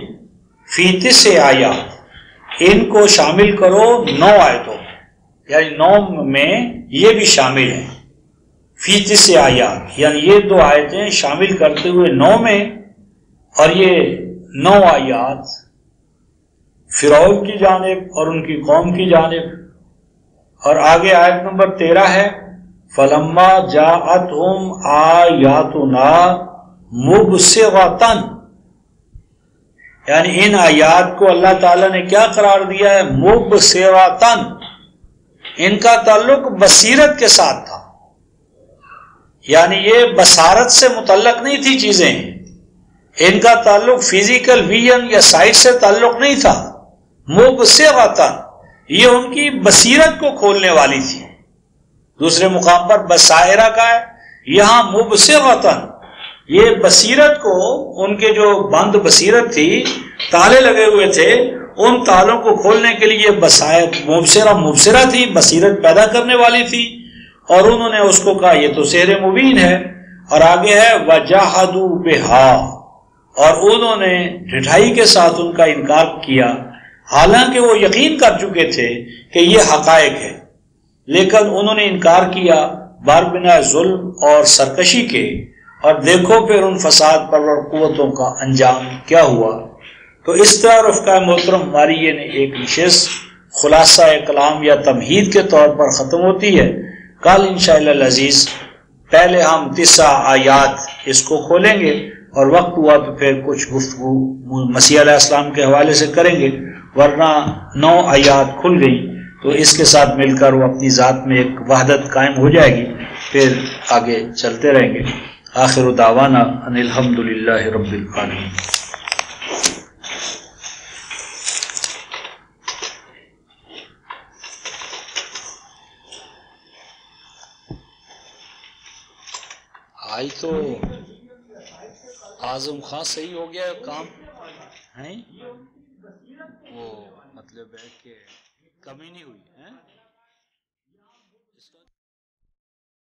S1: فی 9 آیات ان کو شامل کرو 9 آیتوں میں، یعنی 9 میں یہ بھی شامل ہیں، فی 9 آیات، یعنی یہ 2 آیتیں شامل کرتے ہوئے 9 میں، اور یہ 9 آیات فرعون کی جانب اور ان کی قوم کی جانب۔ اور آگے آیت نمبر 13 ہے فَلَمَّا جَاءَتْهُمْ آیَاتُنَا مُبْصِرَةً، یعنی ان آیات کو اللہ تعالیٰ نے کیا قرار دیا ہے؟ مبصرۃً، ان کا تعلق بصیرت کے ساتھ تھا، یعنی یہ بصارت سے متعلق نہیں تھی چیزیں، ان کا تعلق فزیکل ویژن یا سائٹ سے تعلق نہیں تھا، مبصرۃً یہ ان کی بصیرت کو کھولنے والی تھی۔ دوسرے مقام پر بصائرہ کا ہے، یہاں مبصرۃً یہ بصیرت کو، ان کے جو بند بصیرت تھی، تالے لگے ہوئے تھے، ان تالوں کو کھولنے کے لیے بصائر مبصرہ تھی، بصیرت پیدا کرنے والی تھی، اور انہوں نے اس کو کہا یہ تو سحر مبین ہے۔ اور آگے ہے وَجَحَدُوا بِهَا، اور انہوں نے ڈھٹائی کے ساتھ ان کا انکار کیا، حالانکہ وہ یقین کر چکے تھے کہ یہ حقائق ہے، لیکن انہوں نے انکار کیا بار بنا ظلم اور سرکشی کے۔ اور دیکھو پھر ان فساد پرور قوتوں کا انجام کیا ہوا۔ تو اس طرح رفقہ محترم ہماری یہ ایک نشست خلاصہ کلام یا تمہید کے طور پر ختم ہوتی ہے۔ کل انشاءاللہ العزیز پہلے ہم 9 آیات اس کو کھولیں گے، اور وقت ہوا تو پھر کچھ گفتگو مسیح علیہ السلام کے حوالے سے کریں گے، ورنہ 9 آیات کھل گئی تو اس کے ساتھ مل کر وہ اپنی ذات میں ایک وحدت قائم ہو جائے گی، پھر آگے چلتے رہیں گے۔ آخر دعوانا ان الحمدللہ رب العالمین۔ آج تو اعظم خان صحیح ہو گیا کام ہے، وہ مطلب ہے کہ کمی نہیں ہوئی ہے۔